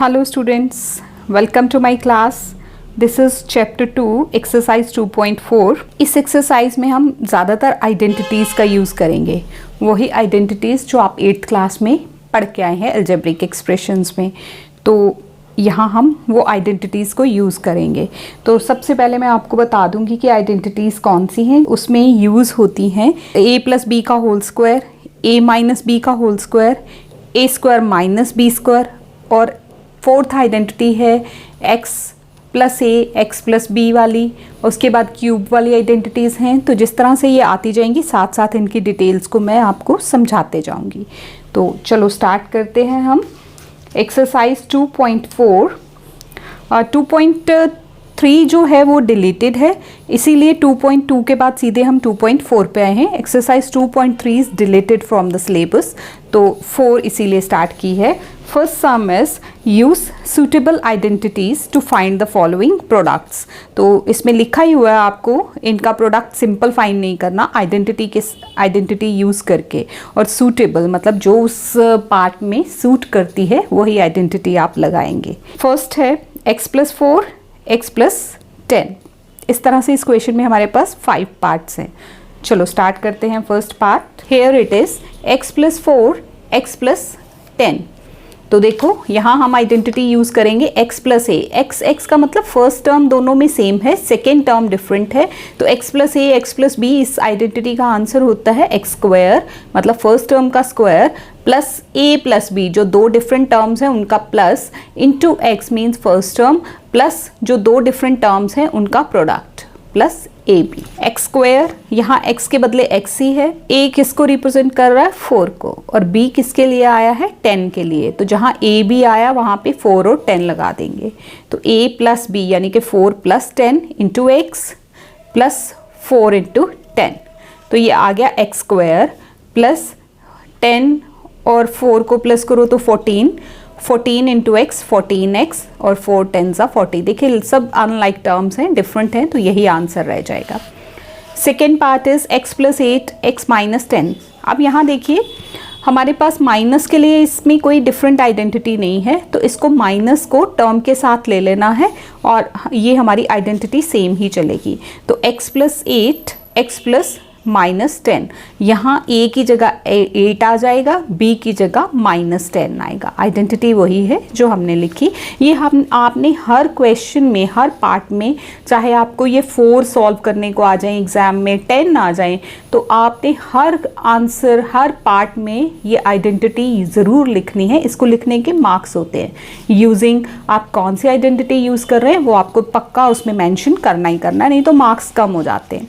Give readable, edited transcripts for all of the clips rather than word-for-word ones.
Hello students, welcome to my class. This is chapter 2 exercise 2.4. इस exercise में हम ज़्यादातर आइडेंटिटीज़ का यूज़ करेंगे, वही आइडेंटिटीज़ जो आप 8th क्लास में पढ़ के आए हैं अलजेब्रिक एक्सप्रेशंस में। तो यहाँ हम वो आइडेंटिटीज़ को यूज़ करेंगे। तो सबसे पहले मैं आपको बता दूंगी कि आइडेंटिटीज़ कौन सी हैं। उसमें यूज़ होती हैं a प्लस बी का whole square, a minus B का whole square, a square minus B square, और फोर्थ आइडेंटिटी है x प्लस ए एक्स प्लस बी वाली। उसके बाद क्यूब वाली आइडेंटिटीज़ हैं। तो जिस तरह से ये आती जाएंगी साथ साथ इनकी डिटेल्स को मैं आपको समझाते जाऊंगी। तो चलो स्टार्ट करते हैं हम। एक्सरसाइज 2.4 और 2.3 जो है वो डिलीटेड है, इसीलिए 2.2 के बाद सीधे हम 2.4 पे आए हैं। Exercise 2.3 is deleted from the syllabus, तो 4 इसीलिए स्टार्ट की है। First sum is use suitable identities to find the following products. तो इसमें लिखा ही हुआ है आपको इनका प्रोडक्ट सिंपल फाइंड नहीं करना, आइडेंटिटी यूज करके, और सूटेबल मतलब जो उस पार्ट में सूट करती है वही आइडेंटिटी आप लगाएंगे। फर्स्ट है x प्लस 4 x प्लस 10। इस तरह से इस क्वेश्चन में हमारे पास 5 पार्ट्स हैं। चलो स्टार्ट करते हैं first part. Here it is x plus 4 x plus 10। तो देखो यहाँ हम आइडेंटिटी यूज़ करेंगे x प्लस ए। x का मतलब फर्स्ट टर्म दोनों में सेम है, सेकेंड टर्म डिफरेंट है। तो x प्लस ए एक्स प्लस बी इस आइडेंटिटी का आंसर होता है x स्क्वायर, मतलब फर्स्ट टर्म का square, plus a plus b जो दो डिफरेंट टर्म्स हैं उनका plus, into x means first term, plus जो दो डिफरेंट टर्म्स हैं उनका product, plus a b. X square, यहाँ x के बदले x ही है। a किसको रिप्रेजेंट कर रहा है? 4 को, और b किसके लिए आया है? 10 के लिए। तो जहाँ a b आया वहाँ पे 4 और 10 लगा देंगे। तो a प्लस b यानी कि 4 plus 10 into x plus 4 into 10। तो ये आ गया x स्क्वायर प्लस 10 और 4 को प्लस करो तो 14 इंटू एक्स 14x और 4 10 40। देखिए सब अनलाइक टर्म्स हैं, डिफरेंट हैं, तो यही आंसर रह जाएगा। Second part is x plus 8 x minus 10। अब यहाँ देखिए हमारे पास माइनस के लिए इसमें कोई डिफरेंट आइडेंटिटी नहीं है, तो इसको माइनस को टर्म के साथ ले लेना है और ये हमारी आइडेंटिटी सेम ही चलेगी। तो x plus 8 x plus minus 10, यहाँ a की जगह 8 आ जाएगा, b की जगह माइनस 10 आएगा। आइडेंटिटी वही है जो हमने लिखी। ये हम आपने हर क्वेश्चन में, हर पार्ट में, चाहे आपको ये 4 सॉल्व करने को आ जाए एग्जाम में, 10 आ जाए, तो आपने हर आंसर, हर पार्ट में ये आइडेंटिटी ज़रूर लिखनी है। इसको लिखने के मार्क्स होते हैं। यूजिंग, आप कौन सी आइडेंटिटी यूज़ कर रहे हैं वो आपको पक्का उसमें मैंशन करना ही करना है, नहीं तो मार्क्स कम हो जाते हैं।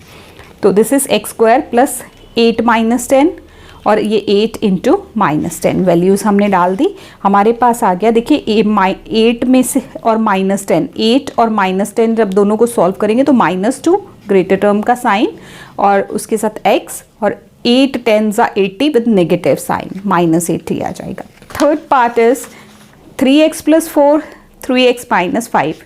तो this is x square plus 8 minus 10, और ये 8 इंटू माइनस 10 वैल्यूज़ हमने डाल दी। हमारे पास आ गया, देखिए 8 में से और माइनस 10, 8 और माइनस 10 जब दोनों को सॉल्व करेंगे तो -2 ग्रेटर टर्म का साइन और उसके साथ x, और 8 10 80 विद नेगेटिव साइन -80 आ जाएगा। Third part is 3x plus 4 3x minus 5।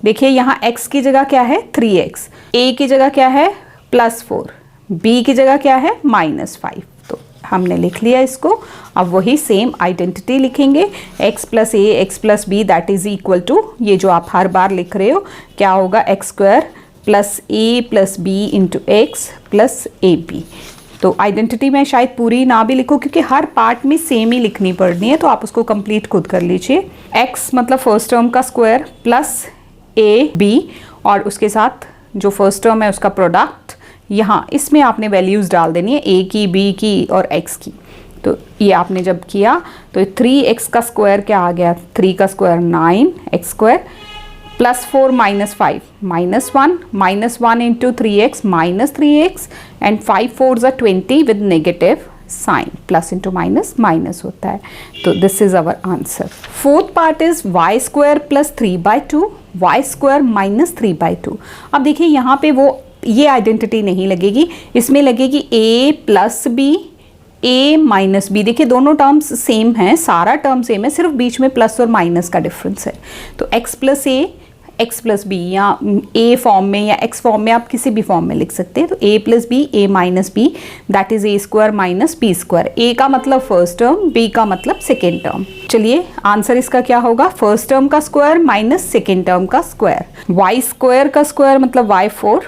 देखिए यहाँ x की जगह क्या है? 3x, a की जगह क्या है? प्लस 4, b की जगह क्या है? -5। तो हमने लिख लिया इसको। अब वही सेम आइडेंटिटी लिखेंगे, x plus A x plus b that is equal to, ये जो आप हर बार लिख रहे हो क्या होगा? X square plus a plus B into x plus a b. तो आइडेंटिटी मैं शायद पूरी ना भी लिखूँ क्योंकि हर पार्ट में सेम ही लिखनी पड़नी है, तो आप उसको कंप्लीट खुद कर लीजिए। x मतलब फर्स्ट टर्म का स्क्वायर प्लस ए बी, और उसके साथ जो फर्स्ट टर्म है उसका प्रोडक्ट, यहाँ इसमें आपने वैल्यूज़ डाल देनी है, a की, b की और x की। तो ये आपने जब किया तो 3x का स्क्वायर क्या आ गया? 3 का स्क्वायर 9 x स्क्वायर plus 4 minus 5 -1 into 3x minus 3x, and 5 4 20 with negative sign, plus into minus minus होता है। तो this is our answer. Fourth part is y square plus 3/2 y square minus 3/2। अब देखिए यहाँ पे वो ये आइडेंटिटी नहीं लगेगी, इसमें लगेगी a plus B a minus B. देखिए दोनों टर्म्स सेम हैं, सारा टर्म सेम है, सिर्फ बीच में प्लस और माइनस का डिफरेंस है। तो x प्लस ए एक्स प्लस बी, या ए फॉर्म में या एक्स फॉर्म में, आप किसी भी फॉर्म में लिख सकते हैं। तो A plus B, A minus B, that is A square minus B square. A का मतलब फर्स्ट टर्म, बी का मतलब सेकेंड टर्म। चलिए आंसर इसका क्या होगा, फर्स्ट टर्म का स्क्वायर माइनस सेकेंड टर्म का स्क्वायर। वाई स्क्वायर का स्क्वायर मतलब वाई 4,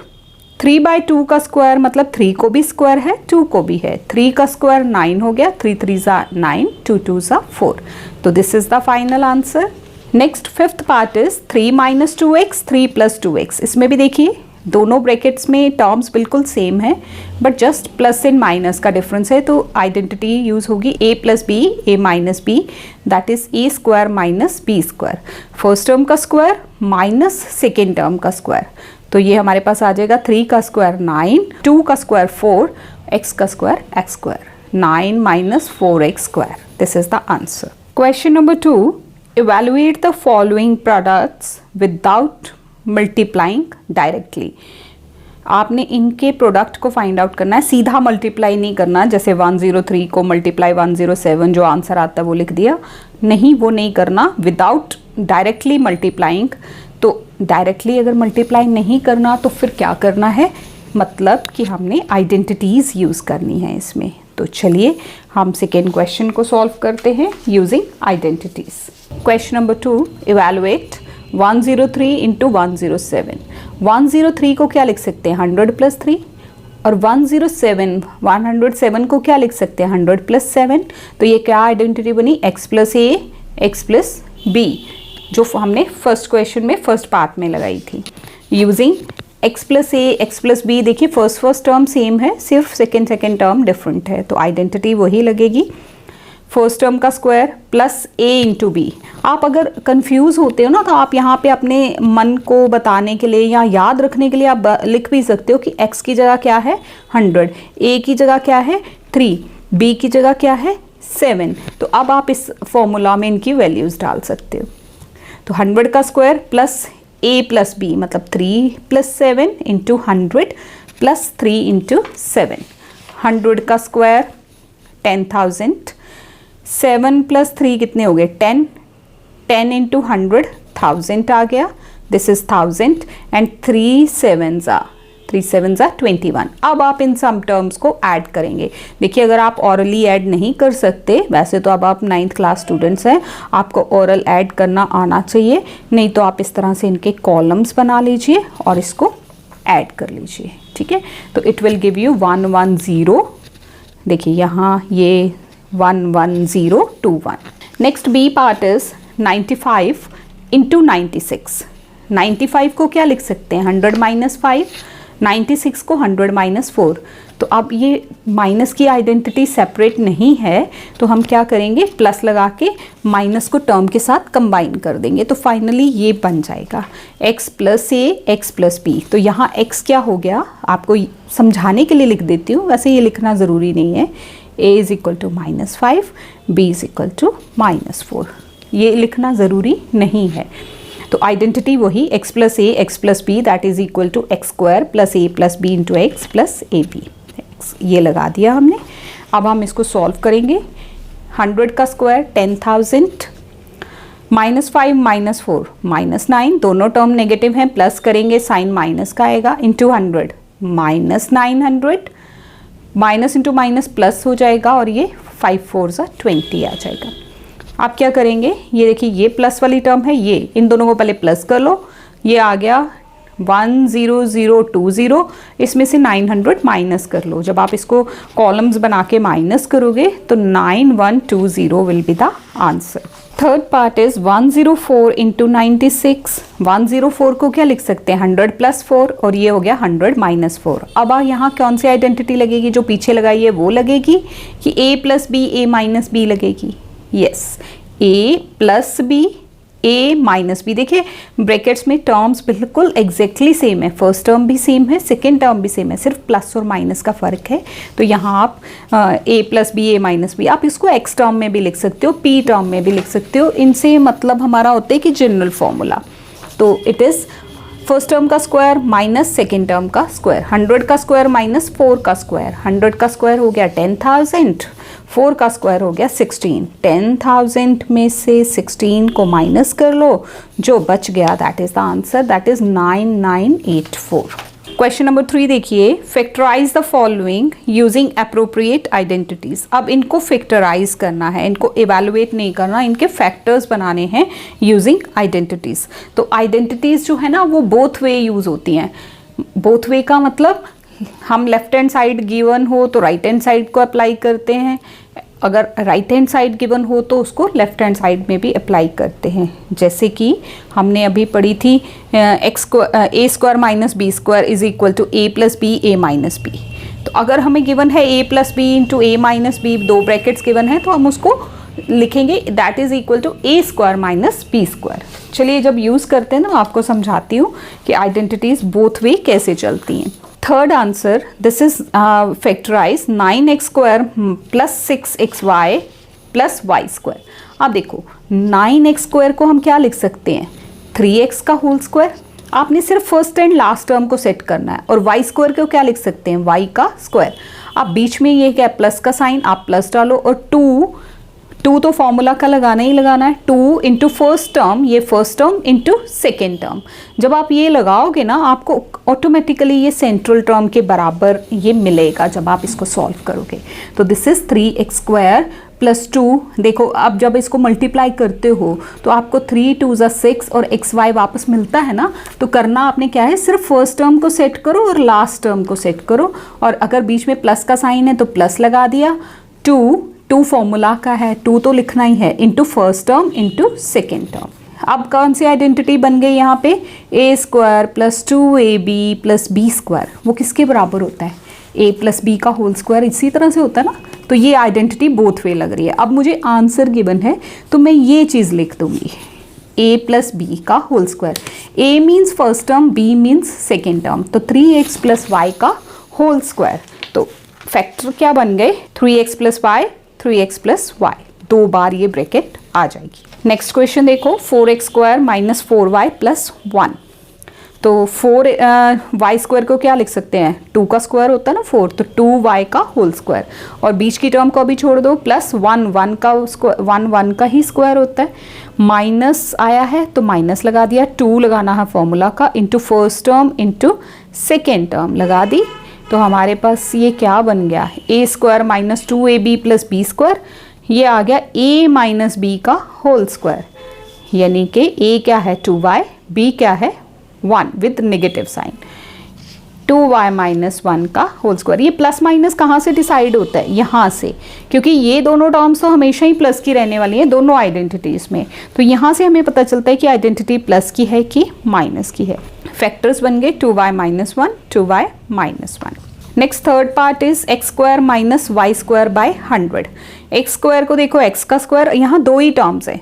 3/2 का स्क्वायर मतलब 3 को भी स्क्वायर है, 2 को भी है। 3 का स्क्वायर 9 हो गया, 3 3 ज़ा 9, 2 2 ज़ा 4। तो this is the final answer. Next fifth part is 3 minus 2x, 3 plus 2x। इसमें भी देखिए दोनों ब्रैकेट्स में टर्म्स बिल्कुल सेम है, but just plus and minus का डिफरेंस है। तो आइडेंटिटी यूज होगी a plus B, A minus B, that is A square minus B square. First term का स्क्वायर माइनस सेकेंड टर्म का स्क्वायर। तो ये हमारे पास आ जाएगा 3 का स्क्वायर 9, 2 का स्क्वायर 4, x का square x square, 9 minus 4x square. This is the answer. Question number 2, evaluate the following products without multiplying directly। आपने इनके प्रोडक्ट को फाइंड आउट करना है, सीधा मल्टीप्लाई नहीं करना, जैसे 103 को मल्टीप्लाई 107 जो आंसर आता है वो लिख दिया, नहीं वो नहीं करना। विदाउट डायरेक्टली मल्टीप्लाइंग, तो डायरेक्टली अगर मल्टीप्लाई नहीं करना तो फिर क्या करना है, मतलब कि हमने आइडेंटिटीज़ यूज़ करनी है इसमें। तो चलिए हम सेकेंड क्वेश्चन को सॉल्व करते हैं using identities. Question number 2, evaluate 103 into 107। 103 को क्या लिख सकते हैं, 100 प्लस 3, और 107 को क्या लिख सकते हैं, 100 प्लस 7। तो ये क्या आइडेंटिटी बनी, x प्लस ए, एक्स प्लस बी, जो हमने फर्स्ट क्वेश्चन में फर्स्ट पार्ट में लगाई थी। यूजिंग x प्लस ए, एक्स प्लस बी, देखिए फर्स्ट टर्म सेम है, सिर्फ सेकेंड टर्म डिफरेंट है, तो आइडेंटिटी वही लगेगी। फर्स्ट टर्म का square plus a into b. आप अगर कंफ्यूज होते हो ना, तो आप यहाँ पे अपने मन को बताने के लिए या याद रखने के लिए आप लिख भी सकते हो कि x की जगह क्या है 100, a की जगह क्या है 3, b की जगह क्या है 7। तो अब आप इस फॉर्मूला में इनकी वैल्यूज़ डाल सकते हो। तो 100 का square plus a plus b मतलब 3 प्लस 7 इंटू 100 प्लस 3 इंटू 7। 100 का स्क्वायर 10,000, 7 प्लस 3 कितने हो गए 10, 10 इंटू 100 1000 आ गया, दिस इज 1000, एंड 3 7 ज़ा 21। अब आप इन सम टर्म्स को ऐड करेंगे। देखिए अगर आप ऑरली ऐड नहीं कर सकते, वैसे तो अब आप 9th क्लास स्टूडेंट्स हैं, आपको ऑरल ऐड करना आना चाहिए, नहीं तो आप इस तरह से इनके कॉलम्स बना लीजिए और इसको ऐड कर लीजिए, ठीक है। तो इट विल गिव यू 110, देखिए यहाँ ये 11021। Next b part is 95 into 96। 95 को क्या लिख सकते हैं, 100 माइनस 5, 96 को 100 माइनस 4। तो अब ये माइनस की आइडेंटिटी सेपरेट नहीं है, तो हम क्या करेंगे, प्लस लगा के माइनस को टर्म के साथ कंबाइन कर देंगे, तो फाइनली ये बन जाएगा x प्लस ए, एक्स प्लस बी। तो यहाँ x क्या हो गया, आपको समझाने के लिए लिख देती हूँ, वैसे ये लिखना ज़रूरी नहीं है। a is equal to -5, b is equal to -4, ये लिखना ज़रूरी नहीं है। तो आइडेंटिटी वही x plus A, x plus b, that is equal to x square plus a plus B into x plus a b, ये लगा दिया हमने। अब हम इसको सॉल्व करेंगे। 100 का स्क्वायर 10,000, -5 -4 -9, दोनों टर्म नेगेटिव हैं, प्लस करेंगे साइन माइनस का आएगा, into 100 -900, minus into minus plus हो जाएगा, और ये 5 4 ज़ा 20 आ जाएगा। आप क्या करेंगे, ये देखिए ये प्लस वाली टर्म है, ये इन दोनों को पहले प्लस कर लो, ये आ गया 10020, इसमें से 900 माइनस कर लो। जब आप इसको कॉलम्स बना के माइनस करोगे तो 9120 will be the answer. Third part is 104 into 96। 104 को क्या लिख सकते हैं, 100 प्लस 4, और ये हो गया 100 माइनस 4। अब यहाँ कौन सी आइडेंटिटी लगेगी, जो पीछे लगाई है वो लगेगी कि a plus B, A minus B लगेगी। Yes, a plus B, a minus B. देखिए ब्रैकेट्स में टर्म्स बिल्कुल एग्जैक्टली सेम है, फर्स्ट टर्म भी सेम है, सेकेंड टर्म भी सेम है, सिर्फ प्लस और माइनस का फ़र्क है। तो यहाँ आप a plus B, A minus b, आप इसको x टर्म में भी लिख सकते हो, p टर्म में भी लिख सकते हो। इनसे मतलब हमारा होता है कि जनरल फॉर्मूला। तो इट इज़ फर्स्ट टर्म का स्क्वायर माइनस सेकेंड टर्म का स्क्वायर, 100 का स्क्वायर माइनस 4 का स्क्वायर, 100 का स्क्वायर हो गया 10,000, 4 का स्क्वायर हो गया 16, 10,000 में से 16 को माइनस कर लो, जो बच गया that is the answer, that is 9984। Question number 3 देखिए, factorise the following using appropriate identities. अब इनको फैक्टराइज करना है, इनको इवेलुएट नहीं करना, इनके फैक्टर्स बनाने हैं यूजिंग आइडेंटिटीज। तो आइडेंटिटीज जो है ना वो बोथ वे यूज होती हैं। बोथ वे का मतलब हम लेफ्ट हैंड साइड गिवन हो तो राइट हैंड साइड को अप्लाई करते हैं, अगर राइट हैंड साइड गिवन हो तो उसको लेफ्ट हैंड साइड में भी अप्लाई करते हैं। जैसे कि हमने अभी पढ़ी थी A square minus B square is equal to A plus B A minus B. तो अगर हमें गिवन है A plus B into A minus B, 2 brackets given है, तो हम उसको लिखेंगे that is equal to A square minus B square. चलिए जब यूज़ करते हैं ना आपको समझाती हूँ कि आइडेंटिटीज बोथ वे कैसे चलती हैं। Third answer, this is factorise 9x स्क्वायर plus 6xy plus Y square. अब देखो 9x स्क्वायर को हम क्या लिख सकते हैं, 3x का होल स्क्वायर। आपने सिर्फ फर्स्ट एंड लास्ट टर्म को सेट करना है। और वाई स्क्वायर को क्या लिख सकते हैं, y का स्क्वायर। अब बीच में ये क्या प्लस का साइन, आप प्लस डालो, और 2 तो फॉर्मूला का लगाना ही लगाना है, 2 इंटू फर्स्ट टर्म, ये first term into second term. जब आप ये लगाओगे ना आपको ऑटोमेटिकली ये सेंट्रल टर्म के बराबर ये मिलेगा जब आप इसको सॉल्व करोगे। तो this is 3x square plus 2। देखो अब जब इसको मल्टीप्लाई करते हो तो आपको 3 2 ज़ा 6 और xy वापस मिलता है ना। तो करना आपने क्या है, सिर्फ फर्स्ट टर्म को सेट करो और लास्ट टर्म को सेट करो, और अगर बीच में प्लस का साइन है तो प्लस लगा दिया। 2 फॉर्मूला का है, 2 तो लिखना ही है, into first term into second term. अब कौन सी आइडेंटिटी बन गई यहाँ पे, A square plus 2ab plus B square, वो किसके बराबर होता है, a प्लस बी का होल स्क्वायर। इसी तरह से होता है ना। तो ये आइडेंटिटी बोथ वे लग रही है। अब मुझे आंसर गिवन है तो मैं ये चीज़ लिख दूंगी, a प्लस बी का whole square. a means first term, b means second term, तो 3x प्लस वाई का होल स्क्वायर। तो फैक्टर क्या बन गए, 3x plus y, 3x plus y, 2 बार ये ब्रैकेट आ जाएगी। नेक्स्ट क्वेश्चन देखो, 4x square minus 4y plus 1। तो 4y स्क्वायर को क्या लिख सकते हैं, 2 का स्क्वायर होता है ना 4, तो 2y का होल स्क्वायर, और बीच की टर्म को भी छोड़ दो, प्लस 1 का स्क्वायर, 1 का ही स्क्वायर होता है। माइनस आया है तो माइनस लगा दिया, 2 लगाना है फॉर्मूला का, into first term into second term लगा दी। तो हमारे पास ये क्या बन गया, A square minus 2ab plus B square, ये आ गया a माइनस बी का होल स्क्वायर, यानी कि a क्या है 2y, b क्या है 1 with negative sign, 2y minus 1 का होल स्क्वायर। ये प्लस माइनस कहाँ से डिसाइड होता है, यहाँ से, क्योंकि ये दोनों टर्म्स तो हमेशा ही प्लस की रहने वाली हैं दोनों आइडेंटिटीज़ में। तो यहाँ से हमें पता चलता है कि आइडेंटिटी प्लस की है कि माइनस की है। फैक्टर्स बन गए 2y minus 1, 2y minus 1। Next third part is x square minus y square by 100। X square को देखो, x का स्क्वायर, यहाँ 2 ही टर्म्स हैं,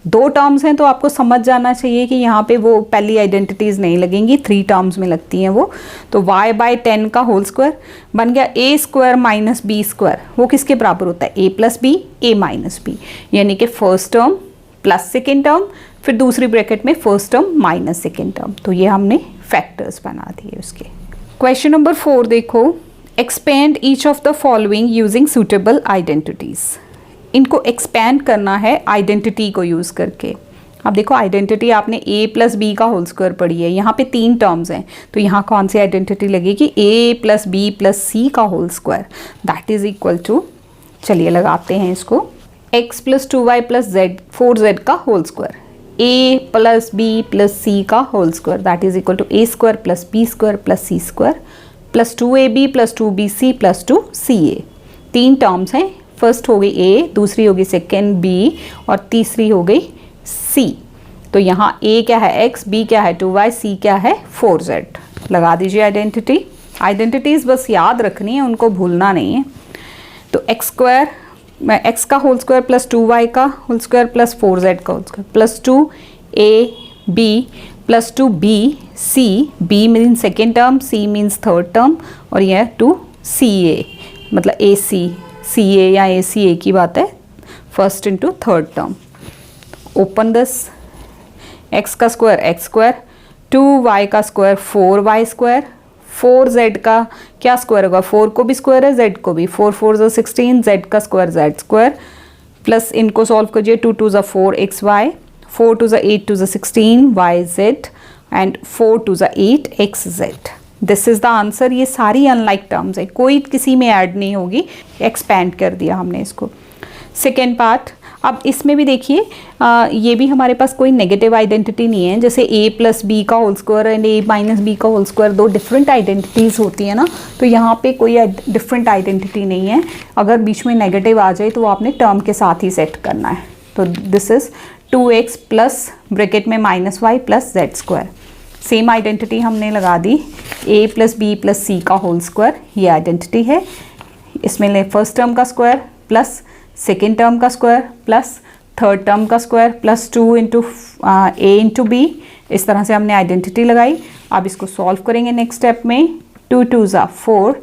2 टर्म्स हैं, तो आपको समझ जाना चाहिए कि यहाँ पे वो पहली आइडेंटिटीज़ नहीं लगेंगी, 3 टर्म्स में लगती हैं वो। तो y बाय 10 का होल स्क्वायर बन गया a square minus B square, वो किसके बराबर होता है, a plus B, a minus b, यानी कि first term plus second term, फिर दूसरी ब्रैकेट में first term minus second term. तो ये हमने फैक्टर्स बना दिए उसके। क्वेश्चन नंबर 4 देखो, expand each of the following using suitable identities. इनको एक्सपैंड करना है आइडेंटिटी को यूज़ करके। अब देखो आइडेंटिटी आपने a प्लस बी का होल स्क्वायर पढ़ी है, यहाँ पे 3 टर्म्स हैं, तो यहाँ कौन सी आइडेंटिटी लगेगी, a प्लस बी प्लस सी का whole square, that is equal to, चलिए लगाते हैं इसको, x plus 2y plus z 4z का whole square, a plus B plus सी का whole square, that is equal to a square plus B square plus C square plus 2ab plus 2bc plus 2ca। 3 terms हैं, first हो गई a, दूसरी हो गई second b, और तीसरी हो गई c। तो यहाँ a क्या है x, b क्या है 2y, c क्या है 4z। लगा दीजिए आइडेंटिटी। आइडेंटिटीज़ बस याद रखनी है, उनको भूलना नहीं है। तो x स्क्वायर, x का होल स्क्वायर प्लस 2y का होल स्क्वायर प्लस 4z का whole square plus 2ab plus 2bc, b means second term, c means third term, और यह 2ca, मतलब ca या ac एक ही बात है, first into third term. Open this, x का स्क्वायर x स्क्वायर 2y का स्क्वायर 4y स्क्वायर, 4z का क्या स्क्वायर होगा, 4 को भी स्क्वायर है, z को भी, 4 4 ज़ा 16, z का स्क्वायर z स्क्वायर, प्लस इनको सॉल्व कीजिए, 2 2 ज़ा 4 xy, 4 2 ज़ा 8 2 ज़ा 16 yz एंड 4 2 ज़ा 8 xz। This is the answer. ये सारी अनलाइक टर्म्स है, कोई किसी में ऐड नहीं होगी, एक्सपैंड कर दिया हमने इसको। सेकेंड पार्ट, अब इसमें भी देखिए ये भी हमारे पास कोई नेगेटिव आइडेंटिटी नहीं है, जैसे a प्लस बी का whole square and a minus B का होल स्क्वायर दो डिफरेंट आइडेंटिटीज़ होती है ना, तो यहाँ पे कोई डिफरेंट आइडेंटिटी नहीं है। अगर बीच में नेगेटिव आ जाए तो वो आपने टर्म के साथ ही सेट करना है। तो this is 2x plus bracket में minus Y plus Z square. Same identity हमने लगा दी, a प्लस बी प्लस सी का होल स्क्वायर, ये आइडेंटिटी है। इसमें ले फर्स्ट टर्म का स्क्वायर प्लस सेकेंड टर्म का स्क्वायर प्लस थर्ड टर्म का square plus 2 into A into B, इस तरह से हमने आइडेंटिटी लगाई। अब इसको सॉल्व करेंगे नेक्स्ट स्टेप में, 2 2 ज़ा 4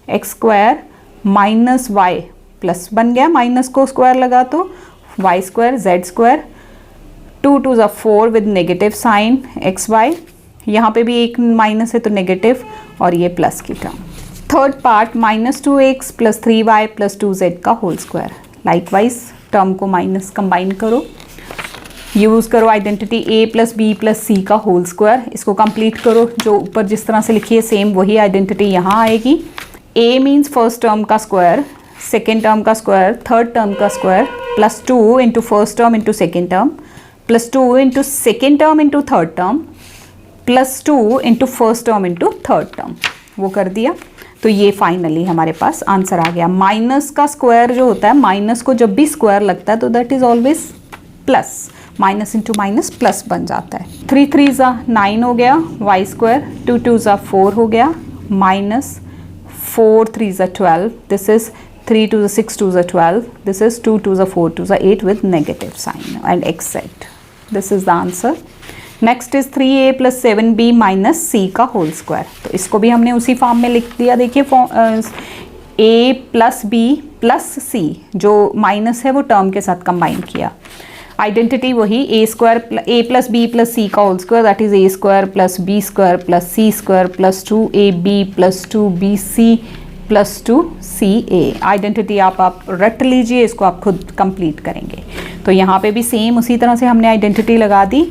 x square minus Y plus बन गया, माइनस को स्क्वायर लगा तो वाई स्क्वायर जेड स्क्वायर, 2 2 ज़ा 4 with negative sign x y, यहाँ पे भी एक माइनस है तो नेगेटिव, और ये प्लस की term. Third part, minus 2x plus 3y plus 2z का होल स्क्वायर। लाइकवाइज टर्म को माइनस कंबाइन करो, यूज़ करो identity a plus B plus सी का होल स्क्वायर, इसको कंप्लीट करो, जो ऊपर जिस तरह से लिखी है सेम वही आइडेंटिटी यहाँ आएगी। a मीन्स फर्स्ट टर्म का स्क्वायर, सेकेंड टर्म का स्क्वायर, थर्ड टर्म का square, plus 2 into first term into second term, plus 2 into second term into third term, plus 2 into first term into third term, वो कर दिया। तो ये finally हमारे पास answer आ गया। माइनस का स्क्वायर जो होता है, माइनस को जब भी स्क्वायर लगता है तो that is always plus, minus into minus plus बन जाता है। 3 3 ज़ा 9 हो गया, वाई स्क्वायर 2 2 ज़ा 4 हो गया, माइनस 4 3 ज़ा 12, दिस इज 3 2 ज़ा 6 2 ज़ा 12, दिस इज 2 2 ज़ा 4 2 ज़ा 8 with negative sign and exact. This is the answer. Next is 3a plus 7b minus C का होल स्क्वायर। तो इसको भी हमने उसी फॉर्म में लिख दिया। देखिए a प्लस बी प्लस सी, जो माइनस है वो टर्म के साथ कंबाइन किया। आइडेंटिटी वही a square a plus B plus सी का whole square, that is a square plus B square plus C square plus 2ab plus 2bc plus 2ca। Identity आप रट लीजिए, इसको आप खुद कंप्लीट करेंगे। तो यहाँ पे भी सेम उसी तरह से हमने आइडेंटिटी लगा दी।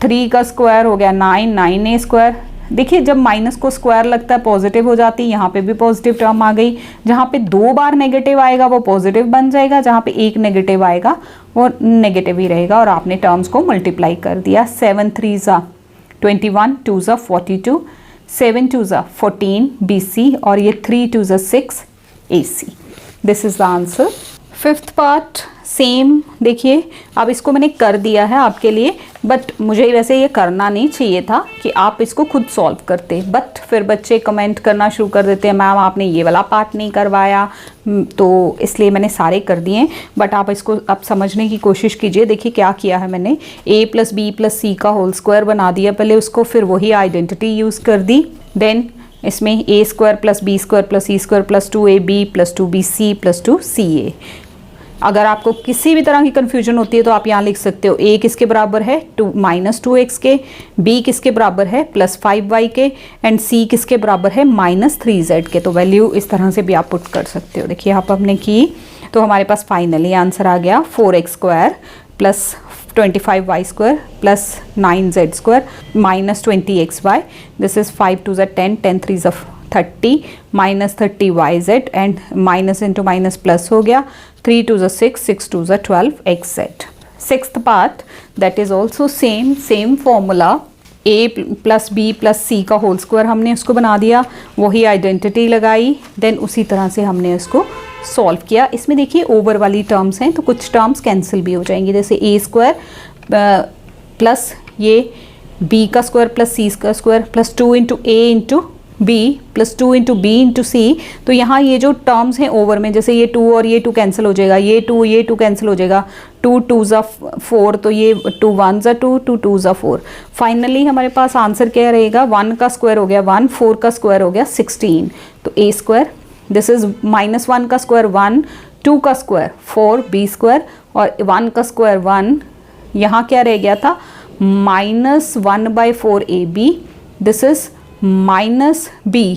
3 का स्क्वायर हो गया 9, 9a स्क्वायर। देखिए जब माइनस को स्क्वायर लगता है पॉजिटिव हो जाती है, यहाँ पे भी पॉजिटिव टर्म आ गई। जहाँ पे 2 बार नेगेटिव आएगा वो पॉजिटिव बन जाएगा, जहाँ पे एक नेगेटिव आएगा वो नेगेटिव ही रहेगा, और आपने टर्म्स को मल्टीप्लाई कर दिया। 7 3 ज़ा 21, 2 ज़ा 42, 7 2 ज़ा 14 BC, और ये 3 2 ज़ा 6 AC। This is the answer. Fifth part same, देखिए अब इसको मैंने कर दिया है आपके लिए, बट मुझे वैसे ये करना नहीं चाहिए था कि आप इसको खुद सॉल्व करते, बट फिर बच्चे कमेंट करना शुरू कर देते हैं मैम आपने ये वाला पार्ट नहीं करवाया, तो इसलिए मैंने सारे कर दिए। बट आप इसको अब समझने की कोशिश कीजिए। देखिए क्या किया है मैंने, a प्लस बी प्लस सी का होल स्क्वायर बना दिया पहले उसको, फिर वही आइडेंटिटी यूज़ कर दी। देन इसमें a square plus B square plus C square plus 2ab plus 2bc plus 2ca। अगर आपको किसी भी तरह की कन्फ्यूजन होती है तो आप यहाँ लिख सकते हो a किसके बराबर है माइनस 2x के, b किसके बराबर है प्लस 5y के, एंड c किसके बराबर है माइनस 3z के। तो वैल्यू इस तरह से भी आप पुट कर सकते हो। देखिए आप हमने की, तो हमारे पास फाइनली आंसर आ गया 4x square plus 25y square plus 9z square minus 20xy। This is 5 2 ज़ा 10, 10 3 ज़ा 30 minus 30yz, and minus into minus plus हो गया। 3 2 ज़ा 6, 6 2 ज़ा 12xz। Sixth part that is also same formula, a plus B plus सी का whole square हमने उसको बना दिया, वही आइडेंटिटी लगाई, देन उसी तरह से हमने उसको सॉल्व किया। इसमें देखिए ओवर वाली टर्म्स हैं तो कुछ टर्म्स कैंसिल भी हो जाएंगी, जैसे a स्क्वायर प्लस ये b का स्क्वायर प्लस c का square plus 2 into a into b plus 2 into B into C. तो यहाँ ये जो टर्म्स हैं ओवर में, जैसे ये 2 और ये 2 कैंसिल हो जाएगा, ये 2 कैंसिल हो जाएगा, 2 2 ज़ा 4, तो ये 2 1 ज़ा 2, 2 2 ज़ा 4। फाइनली हमारे पास आंसर क्या रहेगा, 1 का स्क्वायर हो गया 1, 4 का स्क्वायर हो गया 16, तो a square, this is minus 1 का स्क्वायर 1, 2 का स्क्वायर 4 b स्क्वायर, और 1 का स्क्वायर 1, यहाँ क्या रह गया था -1/4ab, दिस इज -b।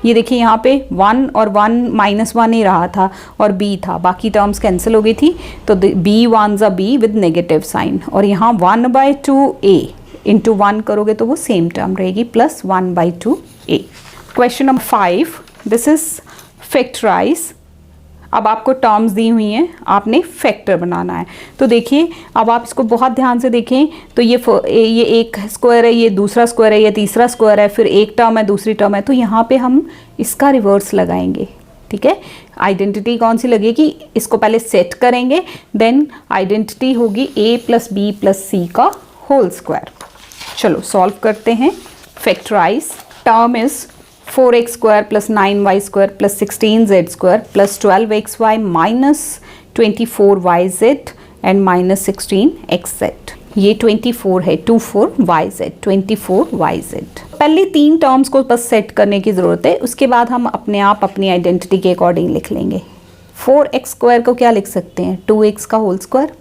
ये देखिए यहाँ पे 1 और 1 -1 ही रहा था और b था, बाकी टर्म्स कैंसिल हो गई थी, तो b वन ज़ा b विद नेगेटिव साइन, और यहाँ 1/2a इंटू 1 करोगे तो वो सेम टर्म रहेगी, plus 1/2a। Question number 5, this is factorise. अब आपको टर्म्स दी हुई हैं, आपने फैक्टर बनाना है। तो देखिए अब आप इसको बहुत ध्यान से देखें, तो ये एक स्क्वायर है, ये दूसरा स्क्वायर है, ये तीसरा स्क्वायर है, फिर एक टर्म है, दूसरी टर्म है, तो यहाँ पे हम इसका रिवर्स लगाएंगे। ठीक है, आइडेंटिटी कौन सी लगेगी, इसको पहले सेट करेंगे, देन आइडेंटिटी होगी a + b + c का होल स्क्वायर। चलो सॉल्व करते हैं। Factorise, term is 4x² + 9y² + 16z² + 12xy - 24yz and -16xz। ये 24 है, 24yz, 24yz। पहले 3 टर्म्स को बस सेट करने की ज़रूरत है, उसके बाद हम अपने आप अपनी आइडेंटिटी के अकॉर्डिंग लिख लेंगे। 4x² को क्या लिख सकते हैं, 2x का होल स्क्वायर।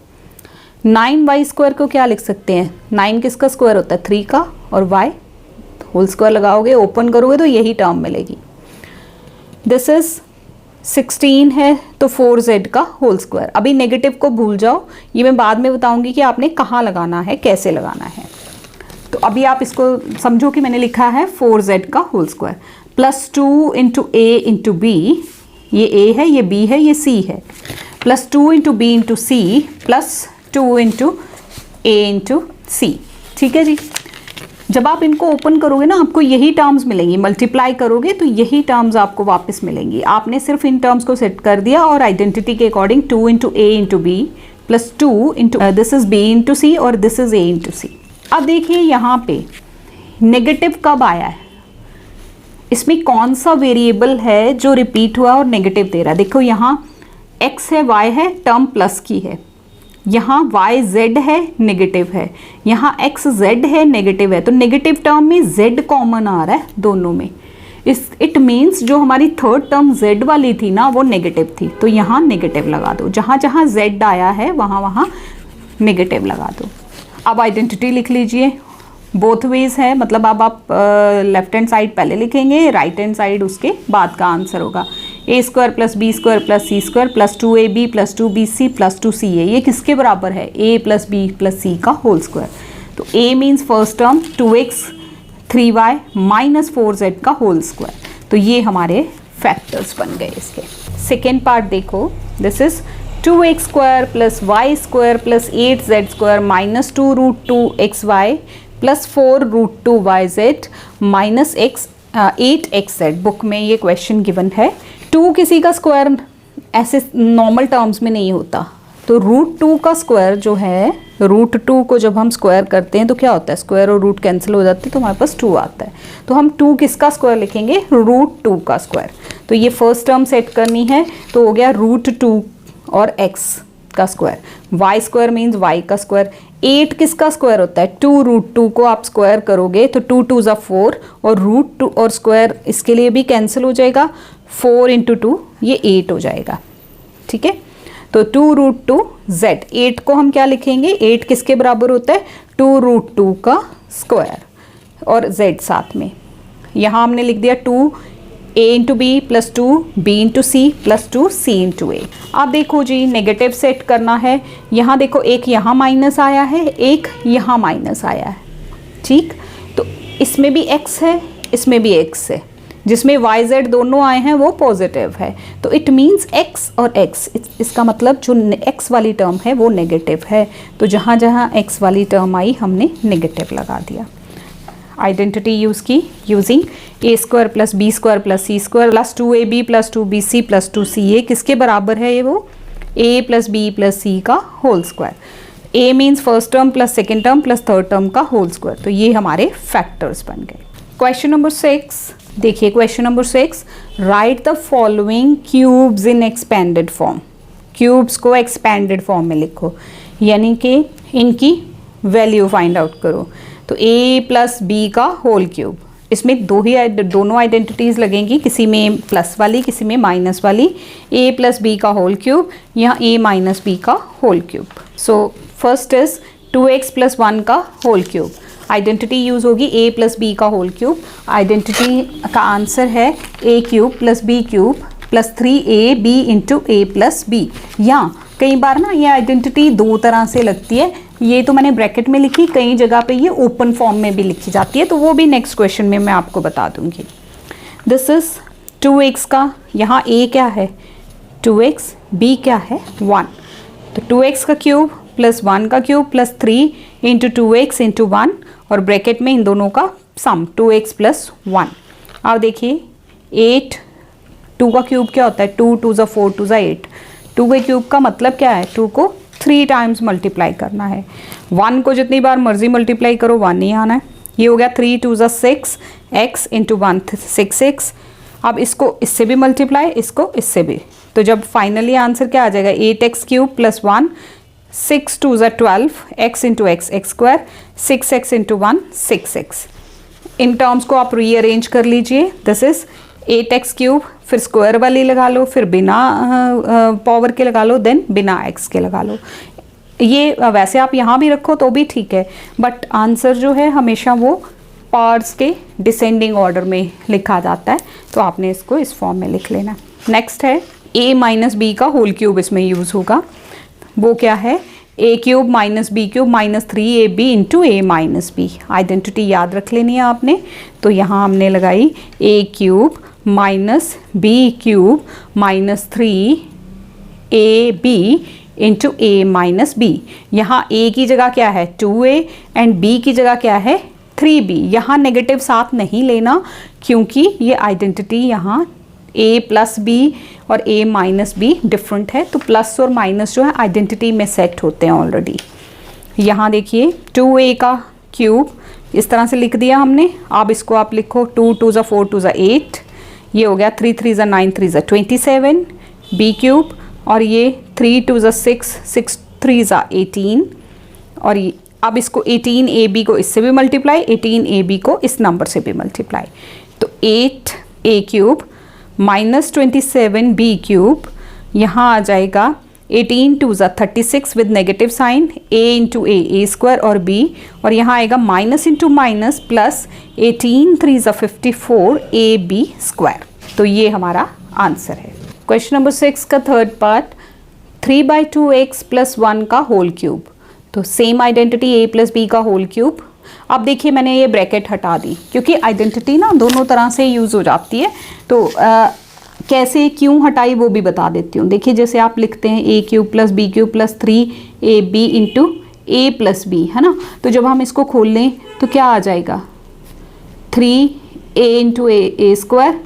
9y² को क्या लिख सकते हैं, 9 किसका स्क्वायर होता है, 3 का, और y होल स्क्वायर लगाओगे, ओपन करोगे तो यही टर्म मिलेगी। दिस इज 16 है तो 4z का होल स्क्वायर। अभी नेगेटिव को भूल जाओ, ये मैं बाद में बताऊंगी कि आपने कहाँ लगाना है, कैसे लगाना है। तो अभी आप इसको समझो कि मैंने लिखा है 4z का होल स्क्वायर +2 × a × b, ये a है, ये b है, ये c है, +2 × b × c +2 × a × c। ठीक है जी। जब आप इनको ओपन करोगे ना, आपको यही टर्म्स मिलेंगी, मल्टीप्लाई करोगे तो यही टर्म्स आपको वापस मिलेंगी। आपने सिर्फ इन टर्म्स को सेट कर दिया और आइडेंटिटी के according 2 × a × b +2 × this is b × c और दिस इज a × c। अब देखिए यहाँ पे नेगेटिव कब आया है, इसमें कौन सा वेरिएबल है जो रिपीट हुआ और नेगेटिव दे रहा है। देखो यहाँ x है, y है, टर्म प्लस की है, यहाँ y z है, नेगेटिव है, यहाँ x z है, नेगेटिव है, तो नेगेटिव टर्म में z कॉमन आ रहा है दोनों में। इट मीन्स जो हमारी थर्ड टर्म z वाली थी ना, वो नेगेटिव थी, तो यहाँ नेगेटिव लगा दो, जहाँ जहाँ z आया है वहाँ वहाँ नेगेटिव लगा दो। अब आइडेंटिटी लिख लीजिए, बोथ वेज है, मतलब अब आप लेफ्ट हैंड साइड पहले लिखेंगे, राइट हैंड साइड उसके बाद का आंसर होगा। a² + b² + c² + 2ab + 2bc + 2ca, ये किसके बराबर है, a + b + c का होल स्क्वायर। तो a means first term 2x 3y - 4z का होल स्क्वायर। तो ये हमारे फैक्टर्स बन गए इसके। सेकेंड पार्ट देखो, this is 2x² + y² + 8z² - 2√2xy + 4√2yz - 8xz। Book में ये क्वेश्चन गिवन है। 2 किसी का स्क्वायर ऐसे नॉर्मल टर्म्स में नहीं होता, तो √2 का स्क्वायर जो है, √2 को जब हम स्क्वायर करते हैं तो क्या होता है, स्क्वायर और रूट कैंसिल हो जाते हैं, तो हमारे पास 2 आता है। तो हम 2 किसका स्क्वायर लिखेंगे, √2 का स्क्वायर। तो ये फर्स्ट टर्म सेट करनी है, तो हो गया √2 और x का स्क्वायर, y² मीन्स y का स्क्वायर। 8 किसका स्क्वायर होता है, 2√2 को आप स्क्वायर करोगे तो 2 2 ज़ा 4 और √2 और स्क्वायर इसके लिए भी कैंसिल हो जाएगा, 4 × 2 ये 8 हो जाएगा। ठीक है, तो 2√2z, 8 को हम क्या लिखेंगे, 8 किसके बराबर होता है, 2√2 का स्क्वायर और z साथ में। यहाँ हमने लिख दिया 2a × b + 2b × c + 2c × a। अब देखो जी, नेगेटिव सेट करना है। यहाँ देखो एक यहाँ माइनस आया है, एक यहाँ माइनस आया है। ठीक, तो इसमें भी x है, इसमें भी x है, जिसमें y z दोनों आए हैं वो पॉजिटिव है। तो इट मीन्स x और x, इसका मतलब जो x वाली टर्म है वो नेगेटिव है। तो जहाँ जहाँ x वाली टर्म आई हमने नेगेटिव लगा दिया। आइडेंटिटी यूज़ की using a² + b² + c² + 2ab + 2bc + 2ca, किसके बराबर है ये, वो a + b + c का whole square. a means first term + second term + third term का होल स्क्वायर। तो ये हमारे फैक्टर्स बन गए। क्वेश्चन नंबर 6 देखिए, question number 6, right the following cubes in expanded form. Cubes को एक्सपेंडेड फॉर्म में लिखो, यानी कि इनकी वैल्यू फाइंड आउट करो। तो a + b का होल क्यूब, इसमें दोनों आइडेंटिटीज़ लगेंगी, किसी में प्लस वाली, किसी में माइनस वाली। a + b का होल क्यूब, यहाँ a - b का whole cube. So first is 2x plus 1 का होल क्यूब। आइडेंटिटी यूज़ होगी a प्लस बी का होल क्यूब। आइडेंटिटी का आंसर है a cube plus b cube plus 3ab into a plus b. या कई बार ना ये आइडेंटिटी दो तरह से लगती है, ये तो मैंने ब्रैकेट में लिखी, कई जगह पे ये ओपन फॉर्म में भी लिखी जाती है, तो वो भी नेक्स्ट क्वेश्चन में मैं आपको बता दूंगी। दिस इज 2x का, यहाँ a क्या है 2x, b क्या है 1, तो 2x का क्यूब प्लस 1 का cube plus 3 into 2x into 1 और ब्रैकेट में इन दोनों का सम 2x प्लस 1। अब देखिए 8, 2 का क्यूब क्या होता है 2 2 ज़ा 4 2 ज़ा 8, 2 के क्यूब का मतलब क्या है 2 को 3 टाइम्स मल्टीप्लाई करना है। 1 को जितनी बार मर्जी मल्टीप्लाई करो 1 नहीं आना है। ये हो गया 3 2 ज़ा 6 x इंटू 1 6x। अब इसको इससे भी मल्टीप्लाई, इसको इससे भी, तो जब फाइनली आंसर क्या आ जाएगा 8x क्यूब प्लस 1 6 2 ज़ा 12 x into x x square 6x into 1 6x। In terms को आप रीअरेंज कर लीजिए। दिस इज 8x क्यूब, फिर स्क्वायर वाली लगा लो, फिर बिना पावर के लगा लो, देन बिना x के लगा लो। ये वैसे आप यहाँ भी रखो तो भी ठीक है, बट आंसर जो है हमेशा वो पार्ट्स के डिसेंडिंग ऑर्डर में लिखा जाता है, तो आपने इसको इस फॉर्म में लिख लेना। नेक्स्ट है a माइनस बी का होल क्यूब इसमें यूज़ होगा। वो क्या है a cube minus B cube minus 3ab into A minus b. Identity याद रख लेनी है आपने, तो यहाँ हमने लगाई a cube minus B cube minus 3ab into A minus b. यहाँ a की जगह क्या है 2a एंड b की जगह क्या है 3b। यहाँ नेगेटिव साथ नहीं लेना क्योंकि ये आइडेंटिटी यहाँ a प्लस बी और a माइनस बी डिफरेंट है, तो प्लस और माइनस जो है आइडेंटिटी में सेट होते हैं ऑलरेडी। यहाँ देखिए 2a का क्यूब इस तरह से लिख दिया हमने। अब इसको आप लिखो 2 2 ज़ा 4 2 ज़ा 8, ये हो गया 3 3 ज़ा 9 3 ज़ा 27 b क्यूब, और ये 3 2 ज़ा 6 6 3 ज़ा 18, और ये अब इसको 18ab को इससे भी मल्टीप्लाई, 18ab को इस नंबर से भी मल्टीप्लाई, तो 8a cube minus 27b cube, यहाँ आ जाएगा 18 2 ज़ा 36 with negative sign, a into A square और b, और यहाँ आएगा माइनस इंटू माइनस प्लस 18 3 ज़ा 54 ab स्क्वायर। तो ये हमारा आंसर है। क्वेश्चन नंबर 6 का थर्ड पार्ट 3/2x प्लस 1 का होल क्यूब। तो same identity a plus B का होल क्यूब। अब देखिए मैंने ये ब्रैकेट हटा दी क्योंकि आइडेंटिटी ना दोनों तरह से यूज़ हो जाती है, तो कैसे क्यों हटाई वो भी बता देती हूँ। देखिए जैसे आप लिखते हैं a cube plus b cube plus 3ab into a plus b, है ना, तो जब हम इसको खोल लें तो क्या आ जाएगा 3a इंटू ए square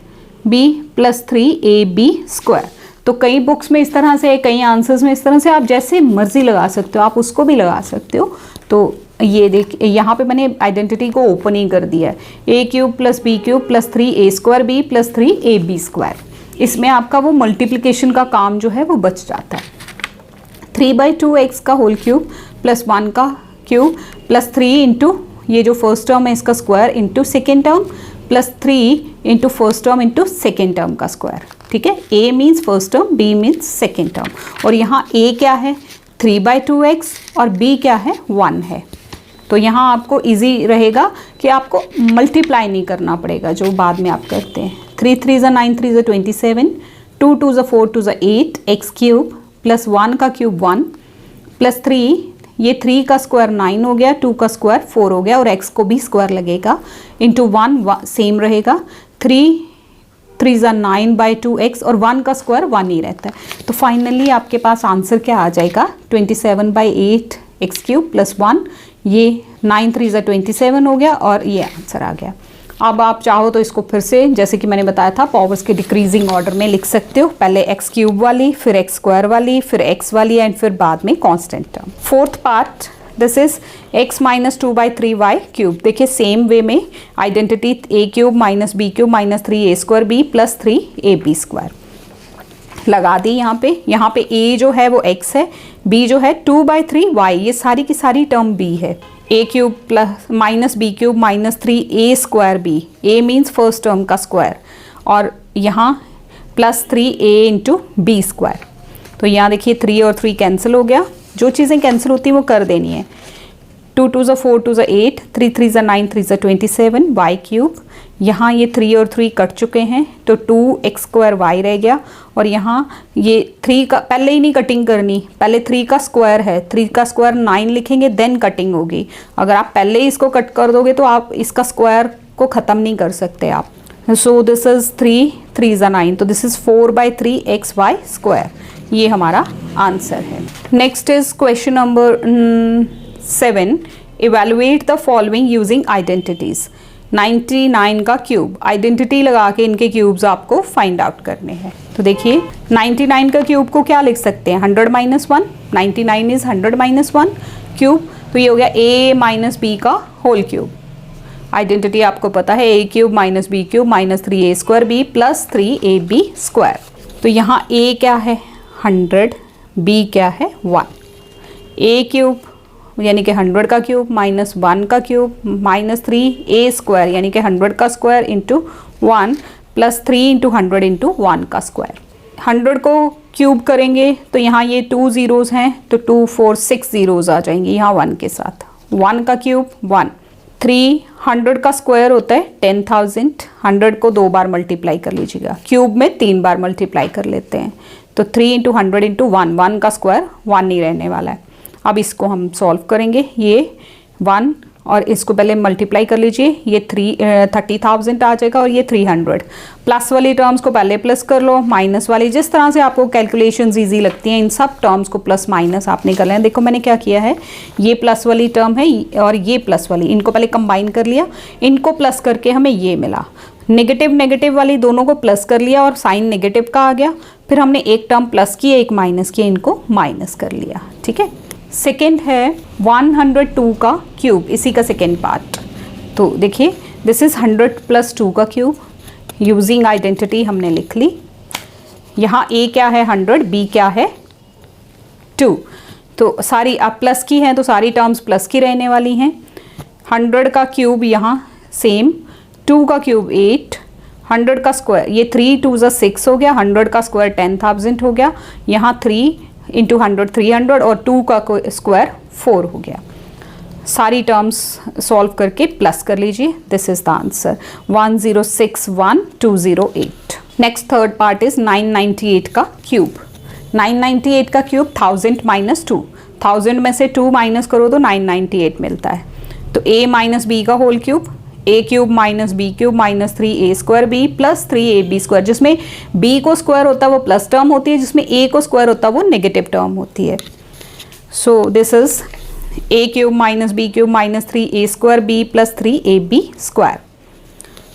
b plus 3ab square. तो कई बुक्स में इस तरह से, कई आंसर्स में इस तरह से, आप जैसे मर्जी लगा सकते हो, आप उसको भी लगा सकते हो। तो ये देख यहाँ पे मैंने आइडेंटिटी को ओपन ही कर दिया है, a cube plus b cube plus 3a square b plus 3ab square. इसमें आपका वो मल्टीप्लिकेशन का काम जो है वो बच जाता है। 3/2x का होल क्यूब प्लस 1 का क्यूब प्लस 3 इंटू ये जो फर्स्ट टर्म है इसका square into second term plus 3 into first term into second term का स्क्वायर। ठीक है, a means first term, b means second term, और यहाँ a क्या है 3/2x और b क्या है 1 है। तो यहाँ आपको इजी रहेगा कि आपको मल्टीप्लाई नहीं करना पड़ेगा जो बाद में आप करते हैं। 3 3 ज़ा 9 3 ज़ा 27, 2 2 ज़ा 4 2 ज़ा 8 x क्यूब प्लस 1 का क्यूब 1 प्लस 3, ये 3 का स्क्वायर 9 हो गया, 2 का स्क्वायर 4 हो गया, और x को भी स्क्वायर लगेगा इंटू 1 सेम रहेगा, 3 3 ज़ा 9/2x और 1 का स्क्वायर 1 ही रहता है। तो फाइनली आपके पास आंसर क्या आ जाएगा 27/8 x क्यूब प्लस 1, ये 9 3 ज़ा 27 हो गया और ये आंसर आ गया। अब आप चाहो तो इसको फिर से जैसे कि मैंने बताया था पावर्स के डिक्रीजिंग ऑर्डर में लिख सकते हो, पहले एक्स क्यूब वाली, फिर एक्स स्क्वायर वाली, फिर एक्स वाली, एंड फिर बाद में constant term. Fourth part this is x minus 2/3y cube. देखिए सेम वे में identity a cube minus B cube minus 3a square b plus 3ab square लगा दी। यहाँ पे a जो है वो x है, b जो है 2/3y, ये सारी की सारी टर्म b है। a cube plus minus B cube minus 3a square b, a means first term का स्क्वायर, और यहाँ plus 3a into B square. तो यहाँ देखिए 3 और 3 कैंसिल हो गया, जो चीज़ें कैंसिल होती हैं वो कर देनी है। 2 2 ज़ा 4 2 ज़ा 8, 3 3 ज़ा 9, 3 ज़ा 27 वाई क्यूब। यहाँ ये 3 और 3 कट चुके हैं तो 2x स्क्वायर वाई रह गया। और यहाँ ये 3 का पहले ही नहीं कटिंग करनी, पहले 3 का स्क्वायर है, 3 का स्क्वायर 9 लिखेंगे देन कटिंग होगी। अगर आप पहले ही इसको कट कर दोगे तो आप इसका स्क्वायर को ख़त्म नहीं कर सकते आप। सो दिस इज़ 3 3 ज़ा 9, तो दिस इज़ 4/3 XY स्क्वायर। ये हमारा आंसर है। Next is question number 7, evaluate the following using identities. 99 का क्यूब, आइडेंटिटी लगा के इनके क्यूब्स आपको फाइंड आउट करने हैं। तो देखिए 99 का क्यूब को क्या लिख सकते हैं, 100 - 1, 99 इज़ 100 - 1 क्यूब, तो ये हो गया a - b का होल क्यूब। आइडेंटिटी आपको पता है a cube - b cube -3a² b + 3ab square. तो यहाँ a क्या है 100, b क्या है 1, a क्यूब यानी कि 100 का क्यूब -1 का क्यूब -3a² यानी कि 100 का स्क्वायर इंटू 1 + 3 × 100 × 1 का स्क्वायर। 100 को क्यूब करेंगे तो यहाँ ये 2 ज़ीरोज़ हैं तो 2 4 6 ज़ीरोज़ आ जाएंगे यहाँ 1 के साथ। 1 का क्यूब 1, 300 का स्क्वायर होता है 10,000, 100 को 2 बार मल्टीप्लाई कर लीजिएगा, क्यूब में 3 बार मल्टीप्लाई कर लेते हैं तो 3 × 100 × 1, 1 का स्क्वायर 1 ही रहने वाला है। अब इसको हम सॉल्व करेंगे, ये 1 और इसको पहले मल्टीप्लाई कर लीजिए, ये 30,000 आ जाएगा और ये 300। प्लस वाली टर्म्स को पहले प्लस कर लो, माइनस वाली जिस तरह से आपको कैलकुलेशंस इजी लगती हैं इन सब टर्म्स को प्लस माइनस आपने कर लेना। देखो मैंने क्या किया है, ये प्लस वाली टर्म है और ये प्लस वाली, इनको पहले कंबाइन कर लिया, इनको प्लस करके हमें ये मिला। नेगेटिव नेगेटिव वाली दोनों को प्लस कर लिया और साइन नेगेटिव का आ गया, फिर हमने एक टर्म प्लस की एक माइनस की, इनको माइनस कर लिया। ठीक है, सेकेंड है 102 का क्यूब, इसी का सेकेंड पार्ट। तो देखिए दिस इज़ 100 + 2 का क्यूब, यूजिंग आइडेंटिटी हमने लिख ली। यहाँ a क्या है 100, b क्या है 2, तो सारी आप प्लस की हैं तो सारी टर्म्स प्लस की रहने वाली हैं। 100 का क्यूब यहाँ सेम, 2 का क्यूब 8, 100 का स्क्वायर ये 3 2 ज़ा 6 हो गया, 100 का स्क्वायर 10,000 हो गया, यहाँ 3 × 100 300 और 2 का स्क्वायर 4 हो गया। सारी टर्म्स सॉल्व करके प्लस कर लीजिए, this is the answer 1061208। Next third part is 998 का क्यूब। 998 का क्यूब 1000 - 2, 1000 में से 2 माइनस करो तो 998 मिलता है। तो a - b का whole cube, a cube - b cube -3a² b + 3ab square, जिसमें b को स्क्वायर होता है वो प्लस टर्म होती है, जिसमें a को स्क्वायर होता है वो नेगेटिव टर्म होती है। So this is a cube - b cube -3a² b + 3ab square.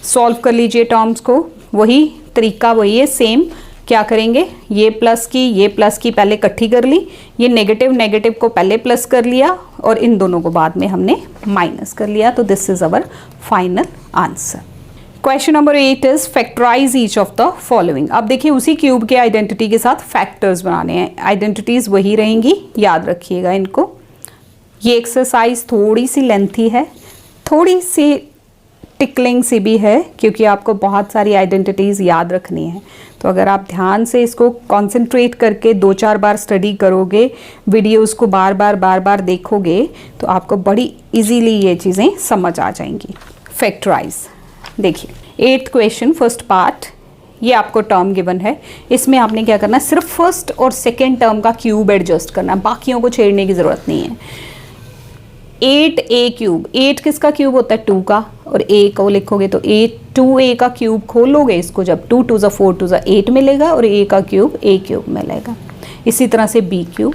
Solve कर लीजिए टर्म्स को, वही तरीका वही है सेम। क्या करेंगे, ये प्लस की पहले इकट्ठी कर ली, ये नेगेटिव नेगेटिव को पहले प्लस कर लिया और इन दोनों को बाद में हमने माइनस कर लिया। तो this is our final answer. Question number 8 is factorise each of the following. अब देखिए उसी क्यूब के आइडेंटिटी के साथ फैक्टर्स बनाने हैं, आइडेंटिटीज वही रहेंगी, याद रखिएगा इनको। ये एक्सरसाइज थोड़ी सी लेंथी है, थोड़ी सी टिकलिंग सी भी है, क्योंकि आपको बहुत सारी आइडेंटिटीज़ याद रखनी है। तो अगर आप ध्यान से इसको कंसंट्रेट करके 2-4 बार स्टडी करोगे, वीडियोस को बार बार देखोगे, तो आपको बड़ी इजीली ये चीज़ें समझ आ जाएंगी। फैक्टराइज देखिए 8th क्वेश्चन फर्स्ट पार्ट, ये आपको टर्म गिवन है, इसमें आपने क्या करना है, सिर्फ फर्स्ट और सेकेंड टर्म का क्यूब एडजस्ट करना है, बाकियों को छेड़ने की ज़रूरत नहीं है। 8a क्यूब, 8 किसका क्यूब होता है 2 का, और a को लिखोगे तो 2a का क्यूब खोलोगे इसको, जब 2 2 ज़ा 4 2 ज़ा 8 मिलेगा और a का क्यूब a क्यूब मिलेगा। इसी तरह से b क्यूब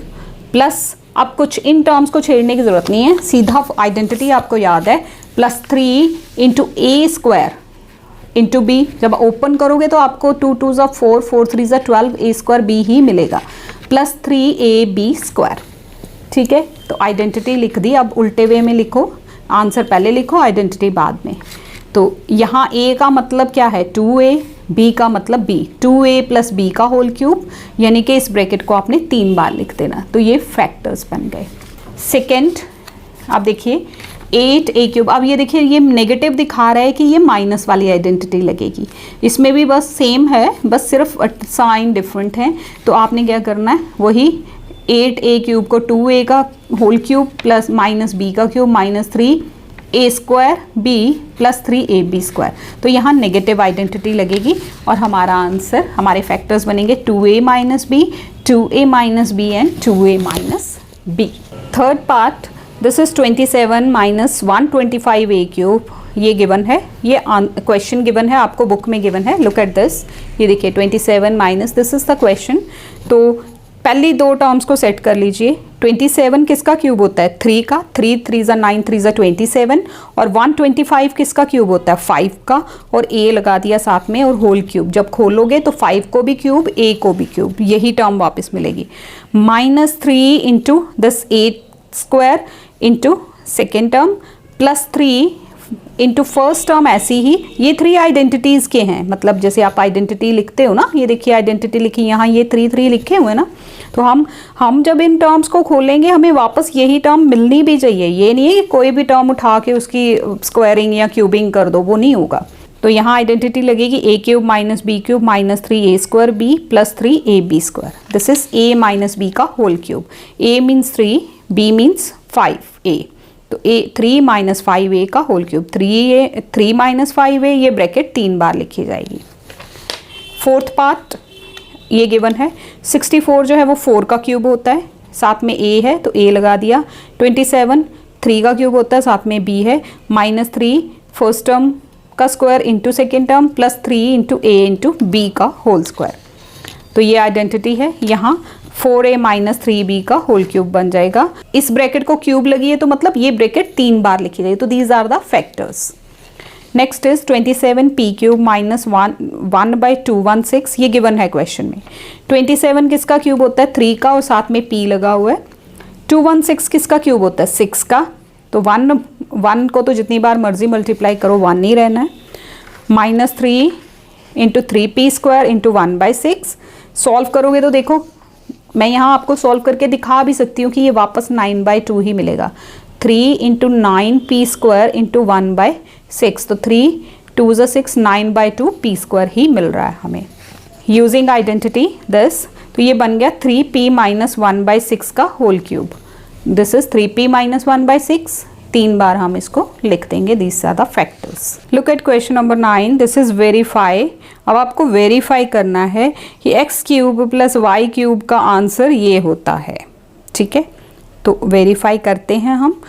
प्लस, अब कुछ इन टर्म्स को छेड़ने की ज़रूरत नहीं है, सीधा आइडेंटिटी आपको याद है, +3 × a² इंटू b। जब ओपन करोगे तो आपको 2 2 ज़ा 4 4 3 ज़ा 12 a² b ही मिलेगा, +3ab स्क्वायर। ठीक है, तो आइडेंटिटी लिख दी। अब उल्टे वे में लिखो, आंसर पहले लिखो, आइडेंटिटी बाद में। तो यहाँ a का मतलब क्या है 2a, b का मतलब b, 2a + b का होल क्यूब, यानी कि इस ब्रैकेट को आपने 3 बार लिख देना। तो ये फैक्टर्स बन गए। सेकेंड, अब देखिए 8a क्यूब, अब ये देखिए ये नेगेटिव दिखा रहा है कि ये माइनस वाली आइडेंटिटी लगेगी, इसमें भी बस सेम है, बस सिर्फ साइन डिफरेंट है। तो आपने क्या करना है, वही 8a क्यूब को 2a का whole cube plus minus b का cube minus 3a square b plus 3ab square. तो यहाँ नेगेटिव आइडेंटिटी लगेगी और हमारा आंसर, हमारे फैक्टर्स बनेंगे 2a minus B, 2a minus B and 2a minus B. Third part, this is 27 minus 125a cube. ये given है, ये क्वेश्चन गिवन है, आपको बुक में गिवन है। लुक एट दिस, ये देखिए 27 minus, this is the question. तो पहली दो टर्म्स को सेट कर लीजिए। 27 किसका क्यूब होता है? 3 का, 3 3 ज़ा 9, 3 ज़ा 27। और 125 किसका क्यूब होता है? 5 का, और a लगा दिया साथ में और होल क्यूब। जब खोलोगे तो 5 को भी क्यूब, a को भी क्यूब, यही टर्म वापस मिलेगी। Minus 3 into this 8 square into second term plus 3 into first term. ऐसी ही ये 3 आइडेंटिटीज़ के हैं, मतलब जैसे आप आइडेंटिटी लिखते हो ना, ये देखिए आइडेंटिटी लिखी, यहाँ ये 3 लिखे हुए ना। तो हम जब इन टर्म्स को खोलेंगे हमें वापस यही टर्म मिलनी भी चाहिए। ये नहीं है कि कोई भी टर्म उठा के उसकी स्क्वायरिंग या क्यूबिंग कर दो, वो नहीं होगा। तो यहाँ आइडेंटिटी लगेगी a cube minus B cube minus 3a square b plus 3ab square. This is a minus b का whole cube. a means 3, b means 5a। तो a 3 माइनस 5a का होल क्यूब, 3 माइनस 5a, ये bracket 3 बार लिखी जाएगी। Fourth part ये given है। 64 जो है वो 4 का क्यूब होता है, साथ में a है तो a लगा दिया। 27 3 का क्यूब होता है, साथ में b है। माइनस 3 फर्स्ट टर्म का square into second term plus 3 into a into b का होल स्क्वायर। तो ये आइडेंटिटी है। यहाँ 4a माइनस 3b का होल क्यूब बन जाएगा। इस ब्रैकेट को क्यूब लगी है तो मतलब ये ब्रैकेट 3 बार लिखी जाएगी। तो these are the factors. Next is 27p cube minus 1/216, ये गिवन है क्वेश्चन में। 27 किसका क्यूब होता है? 3 का, और साथ में p लगा हुआ है। 216 किसका क्यूब होता है? 6 का। तो 1 को तो जितनी बार मर्जी मल्टीप्लाई करो 1 नहीं रहना है। Minus 3 into 3p square into 1/6। Solve करोगे तो देखो, मैं यहाँ आपको सॉल्व करके दिखा भी सकती हूँ कि ये वापस 9/2 ही मिलेगा। 3 इंटू 9p स्क्वायर इंटू 1/6। तो 3 2 ज़ा 6, 9/2 p स्क्वायर ही मिल रहा है हमें यूजिंग आइडेंटिटी दिस। तो ये बन गया 3p माइनस 1/6 का whole cube. This is 3p minus 1/6। 3 बार हम इसको लिख देंगे। These are the factors. Look at question number 9। This is verify. अब आपको वेरीफाई करना है कि x cube plus Y cube का आंसर ये होता है। ठीक है, तो वेरीफाई करते हैं हम।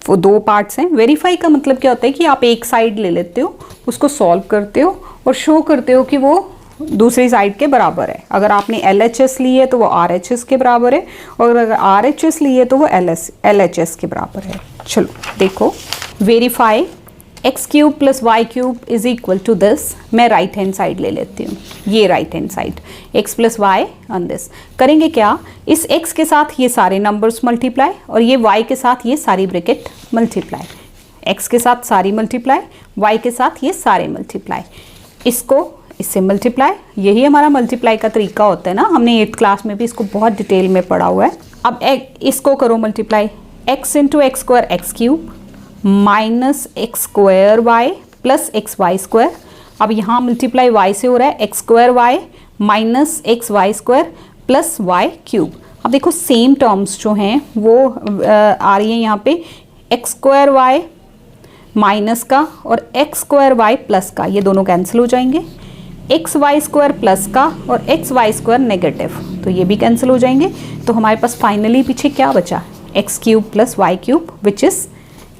वो 2 पार्ट्स हैं। वेरीफाई का मतलब क्या होता है कि आप एक साइड ले लेते हो, उसको सॉल्व करते हो और शो करते हो कि वो दूसरी साइड के बराबर है। अगर आपने LHS ली है तो वो RHS के बराबर है, और अगर RHS ली है तो वो LHS के बराबर है। चलो देखो, verify x cube plus Y cube is equal to this. मैं राइट हैंड साइड ले लेती हूँ, ये right hand side, x plus Y on this. करेंगे क्या, इस x के साथ ये सारे नंबर्स मल्टीप्लाई और ये y के साथ ये सारी ब्रैकेट मल्टीप्लाई। x के साथ सारी मल्टीप्लाई, y के साथ ये सारे मल्टीप्लाई। इसको इससे मल्टीप्लाई, यही हमारा मल्टीप्लाई का तरीका होता है ना। हमने 8th क्लास में भी इसको बहुत डिटेल में पढ़ा हुआ है। अब इसको करो multiply, x into X square X cube minus X square Y plus X Y square. अब यहाँ मल्टीप्लाई y से हो रहा है, X square Y minus X Y square plus Y cube. अब देखो सेम टर्म्स जो हैं वो आ रही है यहाँ पे, एक्स स्क्वायर वाई माइनस का और एक्स स्क्वायर वाई प्लस का, ये दोनों कैंसिल हो जाएंगे। एक्स वाई स्क्वायर प्लस का और एक्स वाई स्क्वायर नेगेटिव, तो ये भी कैंसिल हो जाएंगे। तो हमारे पास फाइनली पीछे क्या बचा, X cube plus Y cube which is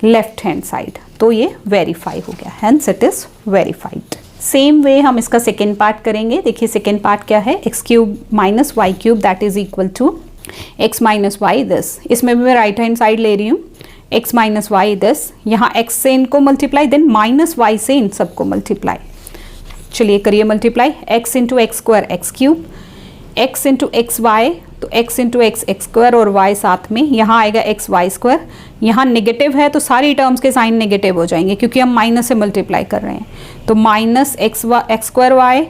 left hand side. तो ये वेरीफाई हो गया, hence it is verified. Same way हम इसका सेकेंड पार्ट करेंगे। देखिए सेकेंड पार्ट क्या है, X cube minus Y cube that is equal to X minus Y this. इसमें भी मैं राइट हैंड साइड ले रही हूँ, एक्स माइनस वाई दिस। यहाँ एक्स से इनको मल्टीप्लाई, देन माइनस वाई से इन सबको मल्टीप्लाई। चलिए करिए multiply, X into X square X cube, X into X Y, तो X into X X square और वाई साथ में, यहाँ आएगा एक्स वाई स्क्वायर। यहाँ नेगेटिव है तो सारी टर्म्स के साइन नेगेटिव हो जाएंगे क्योंकि हम माइनस से मल्टीप्लाई कर रहे हैं। तो minus X square Y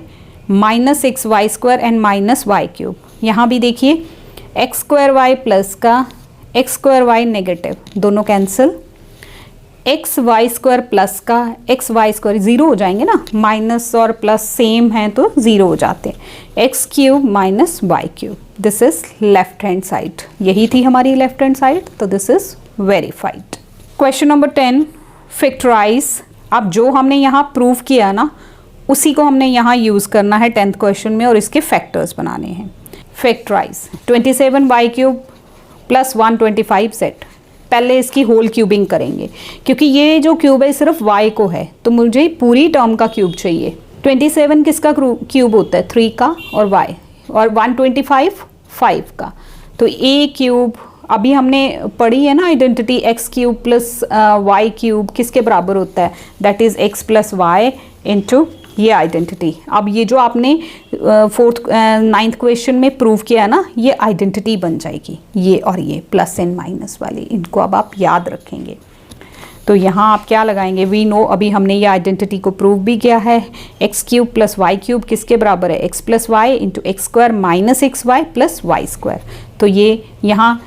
minus X Y square and minus Y cube. यहाँ भी देखिए एक्स स्क्वायर वाई प्लस का, एक्स स्क्वायर वाई नेगेटिव, दोनों cancel. X Y square plus का, एक्स वाई स्क्वायर ज़ीरो हो जाएंगे ना, माइनस और प्लस सेम हैं तो ज़ीरो हो जाते हैं। X cube minus Y cube. This is left hand side, यही थी हमारी लेफ्ट हैंड साइड, तो this is verified. Question number 10, factorise. अब जो हमने यहाँ प्रूव किया ना उसी को हमने यहाँ यूज़ करना है 10th क्वेश्चन में और इसके फैक्टर्स बनाने हैं। Factorise 27y³ plus 125z। पहले इसकी होल क्यूबिंग करेंगे क्योंकि ये जो क्यूब है सिर्फ y को है, तो मुझे पूरी टर्म का क्यूब चाहिए। 27 किसका क्यूब होता है? 3 का और y, और 125 5 का। तो a क्यूब अभी हमने पढ़ी है ना identity, x cube plus y cube किसके बराबर होता है? That is x plus Y into ये आइडेंटिटी। अब ये जो आपने 9th क्वेश्चन में प्रूव किया ना, ये आइडेंटिटी बन जाएगी, ये और ये प्लस एंड माइनस वाली, इनको अब आप याद रखेंगे। तो यहाँ आप क्या लगाएंगे? वी नो, अभी हमने ये आइडेंटिटी को प्रूव भी किया है। X cube plus Y cube किसके बराबर है? X plus Y into X square minus X Y plus Y square. तो ये यहाँ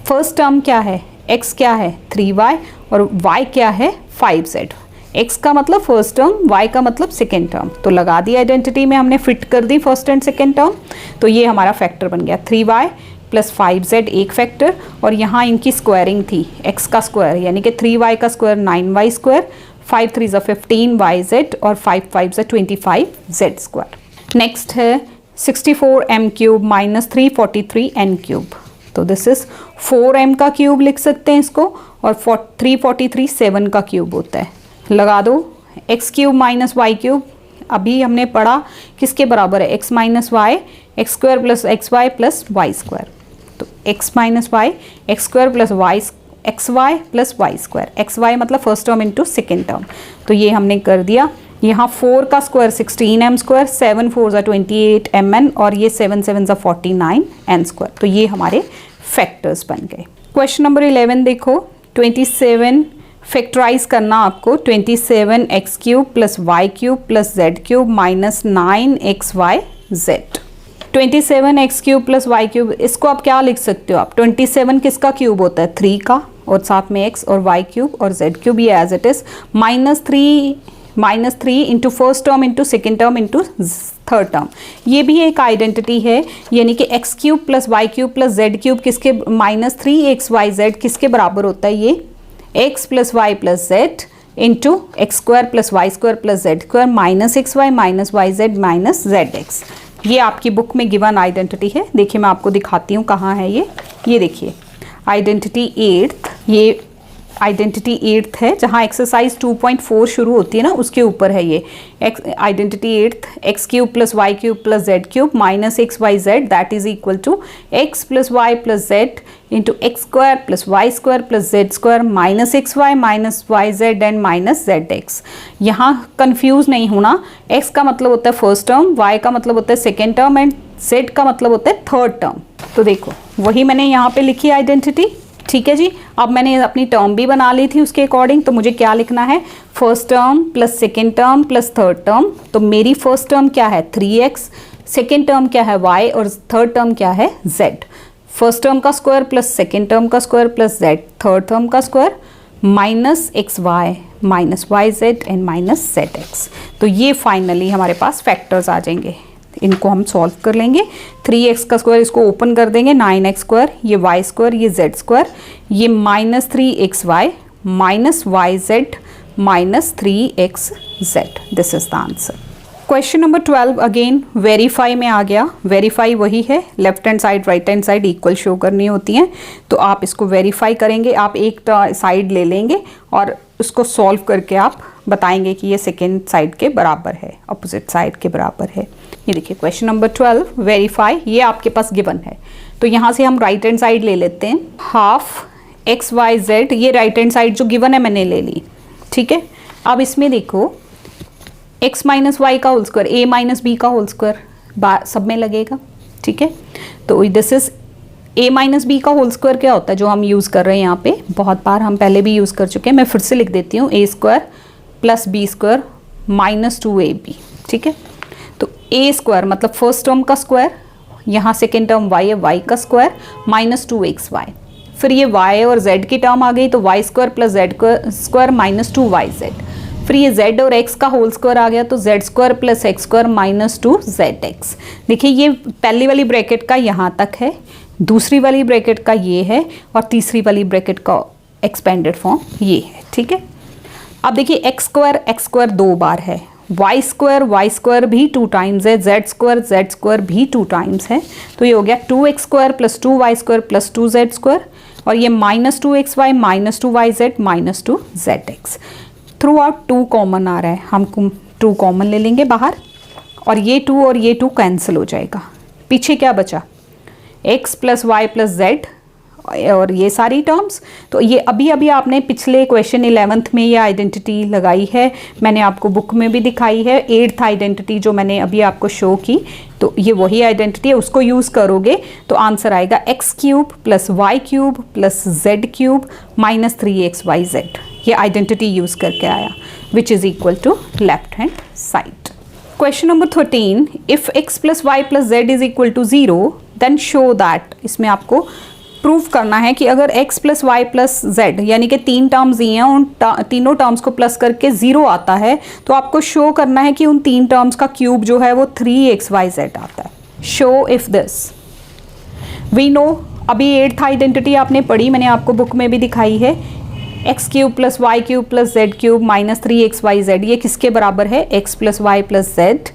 फर्स्ट टर्म क्या है? एक्स क्या है? 3y और y क्या है? 5z। x का मतलब फर्स्ट टर्म, y का मतलब सेकेंड टर्म। तो लगा दी आइडेंटिटी में, हमने फिट कर the first and second term. तो ये हमारा फैक्टर बन गया 3y प्लस 5z एक फैक्टर, और यहाँ इनकी स्क्वायरिंग थी x का स्क्वायर यानी कि 3y का स्क्वायर 9y स्क्वायर, 5 3 15yz और 5 5 25z स्क्वायर। नेक्स्ट है 64m cube minus 343n cube. तो दिस इज 4m का क्यूब लिख सकते हैं इसको, और 343 7 का क्यूब होता है। लगा दो X cube minus Y cube, अभी हमने पढ़ा किसके बराबर है? X minus Y, X square plus X Y plus Y square. तो X minus Y, X square plus Y, X Y plus Y square. X Y मतलब first term into second term. तो ये हमने कर दिया। यहाँ 4 का स्क्वायर 16m स्क्वायर, 7 4 28mn और ये 7 7 49n स्क्वायर। तो ये हमारे फैक्टर्स बन गए। क्वेश्चन नंबर 11 देखो, 27 फैक्टराइज करना आपको। 27 X cube plus Y cube plus Z cube minus 9 X Y Z. 27 X cube plus Y cube, इसको आप क्या लिख सकते हो? आप 27 किसका क्यूब होता है? 3 का, और साथ में x और y क्यूब और z क्यूब, ये as it is minus 3 into first term into second term into third term. ये भी एक आइडेंटिटी है, यानी कि X cube plus Y cube plus Z cube किसके माइनस 3xyz किसके बराबर होता है? ये x plus Y plus Z into X square plus Y square plus Z square minus X Y minus Y Z minus Z X. ये आपकी book में given identity है। देखिए मैं आपको दिखाती हूँ कहाँ है ये देखिए आइडेंटिटी 8th, ये आइडेंटिटी 8th है, जहाँ एक्सरसाइज 2.4 शुरू होती है ना उसके ऊपर है ये identity 8th। X cube plus Y cube plus Z cube minus X Y Z that is equal to X plus Y plus Z into X square plus Y square plus Z square minus X Y Z and minus Z X. यहाँ confuse नहीं होना, x का मतलब होता है first term, Y का मतलब होता है सेकेंड टर्म एंड जेड का मतलब होता है थर्ड टर्म। तो देखो वही मैंने यहाँ पे लिखी आइडेंटिटी, ठीक है जी। अब मैंने अपनी टर्म भी बना ली थी उसके अकॉर्डिंग, तो मुझे क्या लिखना है? First term plus second term plus third term. तो मेरी फर्स्ट टर्म क्या है? 3x, सेकेंड टर्म क्या है? y, और थर्ड टर्म क्या है? z। फर्स्ट टर्म का स्क्वायर प्लस सेकेंड टर्म का square plus z, third term का square minus X Y minus Y Z and minus Z X. तो ये फाइनली हमारे पास फैक्टर्स आ जाएंगे, इनको हम सॉल्व कर लेंगे। 3x का स्क्वायर इसको ओपन कर देंगे, 9x स्क्वायर, ये y स्क्वायर, ये z स्क्वायर, ये minus 3xy minus Y Z minus 3xz। This is the answer. Question number 12 again verify में आ गया। वेरीफाई वही है, left hand side right hand side equal show करनी होती हैं, तो आप इसको वेरीफाई करेंगे। आप एक साइड ले लेंगे और उसको सॉल्व करके आप बताएंगे कि ये सेकेंड साइड के बराबर है, अपोजिट साइड के बराबर है। ये देखिए क्वेश्चन नंबर 12 वेरीफाई, ये आपके पास गिवन है। तो यहाँ से हम राइट हैंड साइड ले लेते हैं, हाफ एक्स वाई जेड, ये राइट हैंड साइड जो गिवन है मैंने ले ली, ठीक है। अब इसमें देखो x माइनस वाई का whole square, a minus B का होल स्क्वायर सब में लगेगा, ठीक है। तो this is a minus B का होल स्क्वायर क्या होता है जो हम यूज़ कर रहे हैं यहाँ पे, बहुत बार हम पहले भी यूज़ कर चुके हैं, मैं फिर से लिख देती हूँ, a square plus B square minus 2ab, ठीक है। तो a स्क्वायर मतलब फर्स्ट टर्म का स्क्वायर, यहाँ सेकेंड टर्म y है, y का स्क्वायर माइनस 2xy, फिर ये y और z की टर्म आ गई तो y square plus z square minus 2yz। फिर ये z और x का होल स्क्वायर आ गया तो z square plus x square minus 2zx। देखिए ये पहली वाली ब्रैकेट का यहाँ तक है, दूसरी वाली ब्रैकेट का ये है और तीसरी वाली ब्रैकेट का एक्सपेंडेड फॉर्म ये है। ठीक है, अब देखिए एक्स स्क्वायर 2 बार है, वाई स्क्वायर भी 2 टाइम्स है, जेड स्क्वायर भी 2 टाइम्स है, तो ये हो गया 2x square plus 2y square plus 2z square, और ये minus 2xy minus 2yz minus 2zx। Throughout 2 common आ रहा है, हम 2 कॉमन ले लेंगे बाहर और ये 2 और ये 2 कैंसिल हो जाएगा। पीछे क्या बचा, x plus Y plus Z और ये सारी टर्म्स। तो ये अभी आपने पिछले क्वेश्चन 11th में ये आइडेंटिटी लगाई है, मैंने आपको बुक में भी दिखाई है। 8th आइडेंटिटी जो मैंने अभी आपको शो की, तो ये वही आइडेंटिटी है, उसको यूज़ करोगे तो आंसर आएगा x cube plus Y cube plus Z cube minus 3xyz। ये आइडेंटिटी यूज़ करके आया, which is equal to left hand side. Question number 13, if x plus Y plus Z is equal to 0 then show that. इसमें आपको prove करना है कि अगर x plus Y plus Z यानी कि 3 टर्म्स दिए हैं, उन तीनों टर्म्स को प्लस करके 0 आता है, तो आपको शो करना है कि उन 3 टर्म्स का क्यूब जो है वो 3xyz आता है। Show if this. We know, अभी 8th आइडेंटिटी आपने पढ़ी, मैंने आपको बुक में भी दिखाई है, X cube plus Y cube plus Z cube minus 3xyz। ये किसके बराबर है, x plus Y plus Z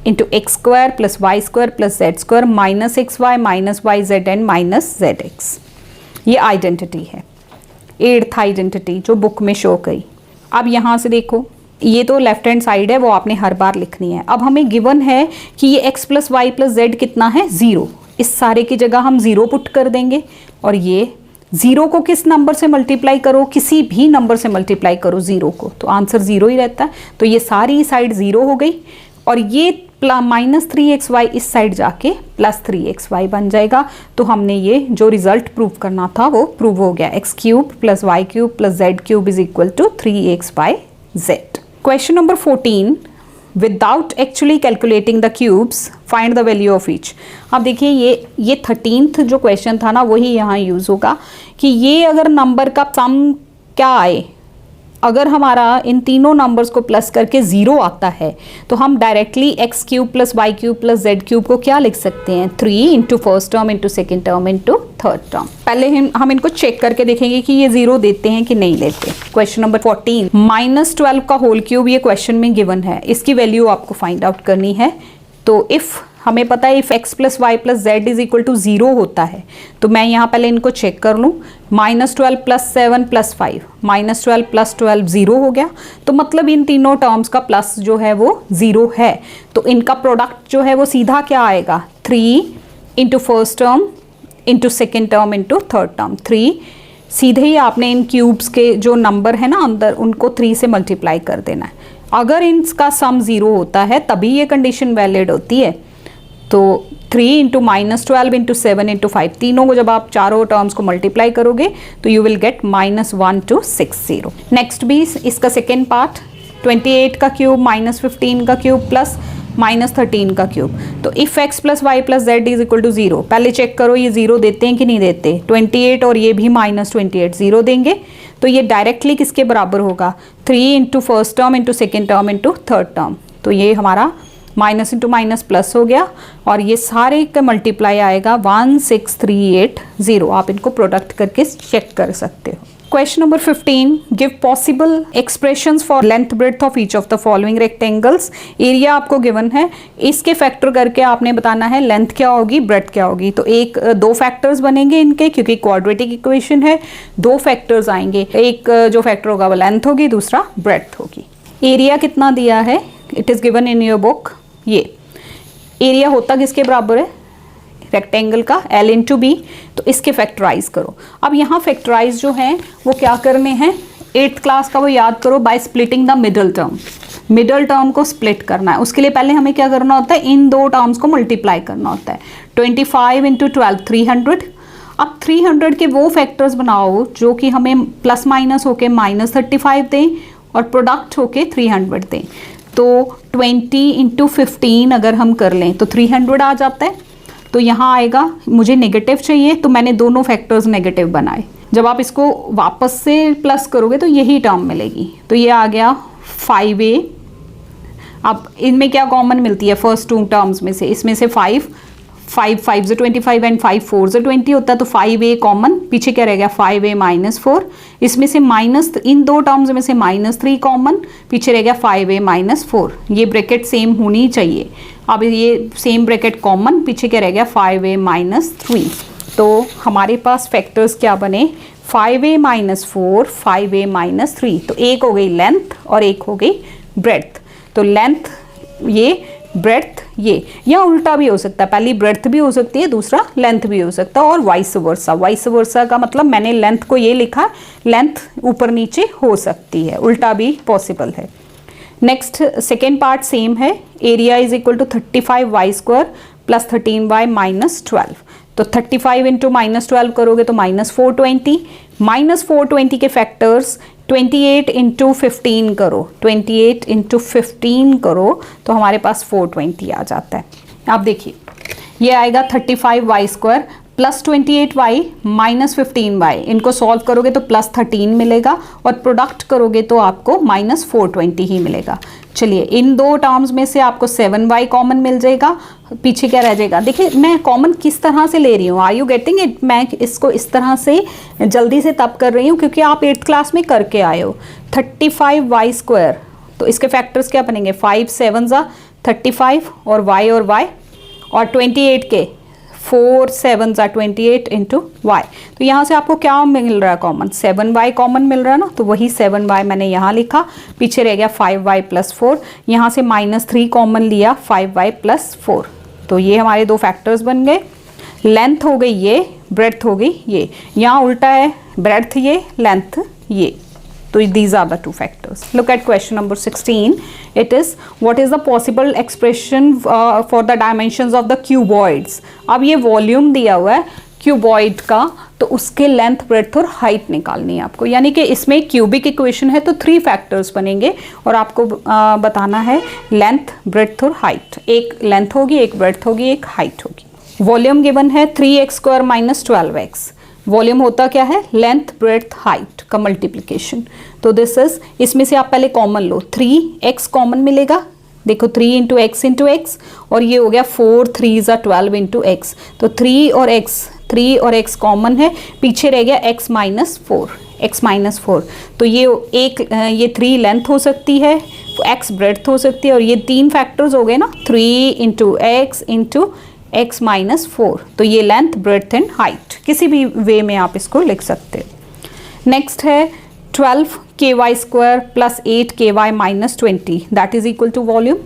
into X square plus Y square plus Z square minus X Y minus Y Z and minus Z X. ये identity है, 8th identity जो book में show करी। अब यहाँ से देखो, ये तो लेफ्ट हैंड साइड है, वो आपने हर बार लिखनी है। अब हमें गिवन है कि ये x plus Y plus Z कितना है, 0। इस सारे की जगह हम 0 पुट कर देंगे, और ये 0 को किस नंबर से मल्टीप्लाई करो, किसी भी नंबर से मल्टीप्लाई करो 0 को, तो आंसर 0 ही रहता है। तो ये सारी साइड 0 हो गई, और ये माइनस 3xy इस साइड जाके प्लस 3xy बन जाएगा। तो हमने ये जो रिजल्ट प्रूव करना था वो प्रूव हो गया, x cube plus Y cube plus Z cube is equal to 3xyz। Question number 14, without actually calculating the cubes find the value of each. अब देखिए ये 13th जो क्वेश्चन था ना, वही यहाँ यूज होगा कि ये अगर नंबर का सम क्या आए, अगर हमारा इन तीनों नंबर्स को प्लस करके 0 आता है, तो हम directly X cube plus Y cube plus Z cube को क्या लिख सकते हैं, 3 into first term into second term into third term. पहले हम इनको चेक करके देखेंगे कि ये 0 देते हैं कि नहीं देते। क्वेश्चन नंबर 14, माइनस 12 का होल क्यूब ये क्वेश्चन में गिवन है, इसकी वैल्यू आपको फाइंड आउट करनी है। तो इफ़ हमें पता है if x plus Y plus Z is equal to 0 होता है, तो मैं यहाँ पहले इनको चेक कर लूँ। Minus 12 plus 7 plus 5, minus 12 plus 12 0 हो गया, तो मतलब इन तीनों टर्म्स का प्लस जो है वो 0 है। तो इनका प्रोडक्ट जो है वो सीधा क्या आएगा, 3 into first term into second term into third term. 3 सीधे ही आपने इन क्यूब्स के जो नंबर है ना अंदर, उनको 3 से मल्टीप्लाई कर देना है। अगर इनका सम 0 होता है तभी ये कंडीशन वैलिड होती है। तो 3 इंटू माइनस 12 इंटू 7 इंटू 5, तीनों को जब आप चारों टर्म्स को मल्टीप्लाई करोगे तो यू विल गेट -1260। नेक्स्ट भी इसका सेकेंड पार्ट, 28 का क्यूब माइनस 15 का क्यूब प्लस माइनस 13 का क्यूब। तो if x plus Y plus Z is equal to 0, पहले चेक करो ये 0 देते हैं कि नहीं देते। 28 और ये भी -28 0 देंगे, तो ये डायरेक्टली किसके बराबर होगा, 3 into first term into second term into third term. तो ये हमारा माइनस इंटू माइनस प्लस हो गया, और ये सारे का मल्टीप्लाई आएगा 16380। आप इनको प्रोडक्ट करके चेक कर सकते हो। Question number 15, give possible expressions for length breadth of each of the following rectangles. Area आपको गिवन है, इसके फैक्टर करके आपने बताना है लेंथ क्या होगी ब्रेड्थ क्या होगी। तो दो फैक्टर्स बनेंगे इनके, क्योंकि क्वाड्रेटिक इक्वेशन है, 2 फैक्टर्स आएंगे। एक जो फैक्टर होगा वो लेंथ होगी, दूसरा ब्रेड्थ होगी। एरिया कितना दिया है, it is given in your book. ये एरिया होता किसके बराबर है, रेक्टेंगल का L इंटू बी। तो इसके फैक्टराइज करो। अब यहाँ फैक्टराइज जो है वो क्या करने हैं, 8th क्लास का वो याद करो, by splitting the middle term. Middle term को स्प्लिट करना है, उसके लिए पहले हमें क्या करना होता है, इन 2 टर्म्स को मल्टीप्लाई करना होता है। 25 इंटू 12 300। अब 300 के वो फैक्टर्स बनाओ जो कि हमें प्लस माइनस होके -35 दें और प्रोडक्ट होके 300 दें। तो 20 इंटू 15 अगर हम कर लें तो 300 आ जाता है। तो यहाँ आएगा, मुझे नेगेटिव चाहिए तो मैंने दोनों फैक्टर्स नेगेटिव बनाए। जब आप इसको वापस से प्लस करोगे तो यही टर्म मिलेगी। तो ये आ गया 5a, अब इनमें क्या कॉमन मिलती है फर्स्ट टू टर्म्स में से, इसमें से 5 5 से 25 एंड 5 4 से 20 होता है, तो 5a कॉमन, पीछे क्या रहेगा 5a माइनस 4, इसमें से माइनस, इन दो टर्म्स में से -3 कॉमन, पीछे रहेगा 5a माइनस 4, ये ब्रैकेट सेम होनी चाहिए। अब ये सेम ब्रैकेट कॉमन, पीछे क्या रहेगा 5a माइनस 3, तो हमारे पास फैक्टर्स क्या बने 5a माइनस 4 5a माइनस 3, तो एक हो गई लेंथ और एक हो गई ब्रेड्थ। तो लेंथ ये, ब्रेड्थ ये, या उल्टा भी हो सकता है, पहली ब्रेड्थ भी हो सकती है, दूसरा लेंथ भी हो सकता है, और वाइस वर्सा। वाइस वर्सा का मतलब मैंने लेंथ को ये लिखा, लेंथ ऊपर नीचे हो सकती है, उल्टा भी पॉसिबल है। नेक्स्ट सेकेंड पार्ट सेम है, area is equal to 35y² plus 13y minus 12, तो 35 इंटू माइनस 12 करोगे तो -420, -420 के फैक्टर्स 28 इंटू 15 करो, 28 इंटू 15 करो तो हमारे पास 420 आ जाता है। अब देखिए ये आएगा 35y² plus 28y minus 15y, इनको सॉल्व करोगे तो +13 मिलेगा, और प्रोडक्ट करोगे तो आपको -420 ही मिलेगा। चलिए इन दो टर्म्स में से आपको 7y कॉमन मिल जाएगा, पीछे क्या रह जाएगा, देखिए मैं कॉमन किस तरह से ले रही हूँ, आर यू गेटिंग इट, मैं इसको इस तरह से जल्दी से तब कर रही हूँ क्योंकि आप 8th क्लास में करके आए हो। 35y², तो इसके फैक्टर्स क्या बनेंगे, 5 7 35 और y, और 28 के 4 7 28 इंटू वाई, तो यहाँ से आपको क्या मिल रहा है कॉमन, 7y कॉमन मिल रहा है ना, तो वही 7y मैंने यहाँ लिखा, पीछे रह गया 5y प्लस 4, यहाँ से -3 कॉमन लिया 5y प्लस 4, तो ये हमारे दो फैक्टर्स बन गए। लेंथ हो गई ये, ब्रेड्थ हो गई ये, यहाँ उल्टा है, ब्रेड्थ ये, लेंथ ये, तो these are the two factors. Look at question number 16. It is what is the possible expression for the dimensions of the cuboids. अब ये वॉल्यूम दिया हुआ है क्यूबॉइड का, तो उसके लेंथ, ब्रेड्थ और हाइट निकालनी है आपको, यानी कि इसमें क्यूबिक इक्वेशन है तो 3 फैक्टर्स बनेंगे और आपको बताना है लेंथ, ब्रेड्थ और हाइट। एक लेंथ होगी, एक ब्रेड्थ होगी, एक हाइट होगी। वॉल्यूम गिवन है 3x² माइनस 12x। वॉल्यूम होता क्या है, लेंथ, ब्रेड्थ, हाइट का मल्टीप्लिकेशन, तो दिस इज, इसमें से आप पहले कॉमन लो, 3x कॉमन मिलेगा, देखो 3 इंटू एक्स इंटू एक्स, और ये हो गया 4 3 12 इंटू एक्स, तो 3 और x कॉमन है, पीछे रह गया x माइनस 4, तो ये 3 लेंथ हो सकती है, x ब्रेड्थ हो सकती है, और ये 3 फैक्टर्स हो गए ना, 3 into x into x minus 4, तो ये लेंथ, ब्रेड्थ एंड हाइट, किसी भी वे में आप इसको लिख सकते हो। नेक्स्ट है 12ky² plus 8ky minus 20, that is equal to volume.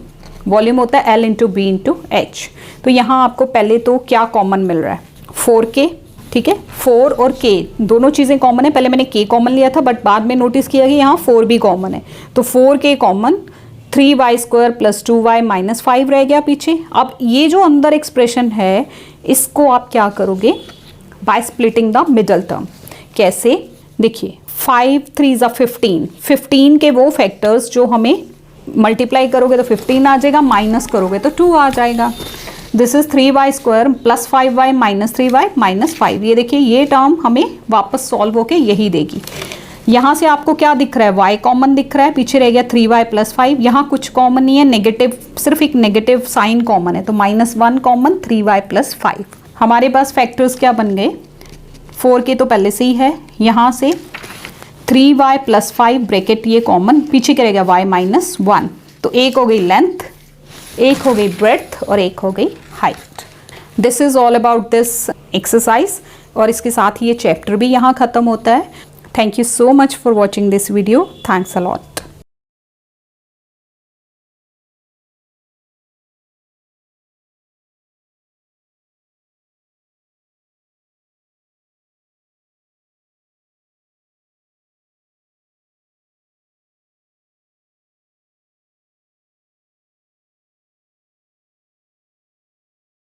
Volume होता है L into B into H, तो यहाँ आपको पहले तो क्या कॉमन मिल रहा है, 4k, ठीक है, 4 और k दोनों चीज़ें कॉमन है, पहले मैंने k कॉमन लिया था बट बाद में नोटिस किया कि यहाँ 4 भी कॉमन है, तो 4k common, 3y² plus 2y minus 5 रह गया पीछे। अब ये जो अंदर एक्सप्रेशन है इसको आप क्या करोगे, by splitting the middle term. कैसे, देखिए 5 3 15 के वो फैक्टर्स जो हमें मल्टीप्लाई करोगे तो 15 आ जाएगा, माइनस करोगे तो 2 आ जाएगा। This is 3y² plus 5y minus 3y minus 5, ये देखिए ये टर्म हमें वापस सॉल्व होके यही देगी। यहाँ से आपको क्या दिख रहा है, y कॉमन दिख रहा है, पीछे रह गया 3y प्लस 5, यहाँ कुछ कॉमन नहीं है, नेगेटिव, सिर्फ एक नेगेटिव साइन कॉमन है, तो -1 कॉमन, 3y प्लस 5। हमारे पास फैक्टर्स क्या बन गए, 4k तो पहले से ही है, यहाँ से 3y प्लस 5 ब्रैकेट ये कॉमन, पीछे क्या रहेगा y माइनस 1, तो एक हो गई लेंथ, एक हो गई ब्रेड्थ और एक हो गई height. This is all about this exercise, और इसके साथ ही ये चैप्टर भी यहाँ ख़त्म होता है। Thank you so much for watching this video. Thanks a lot.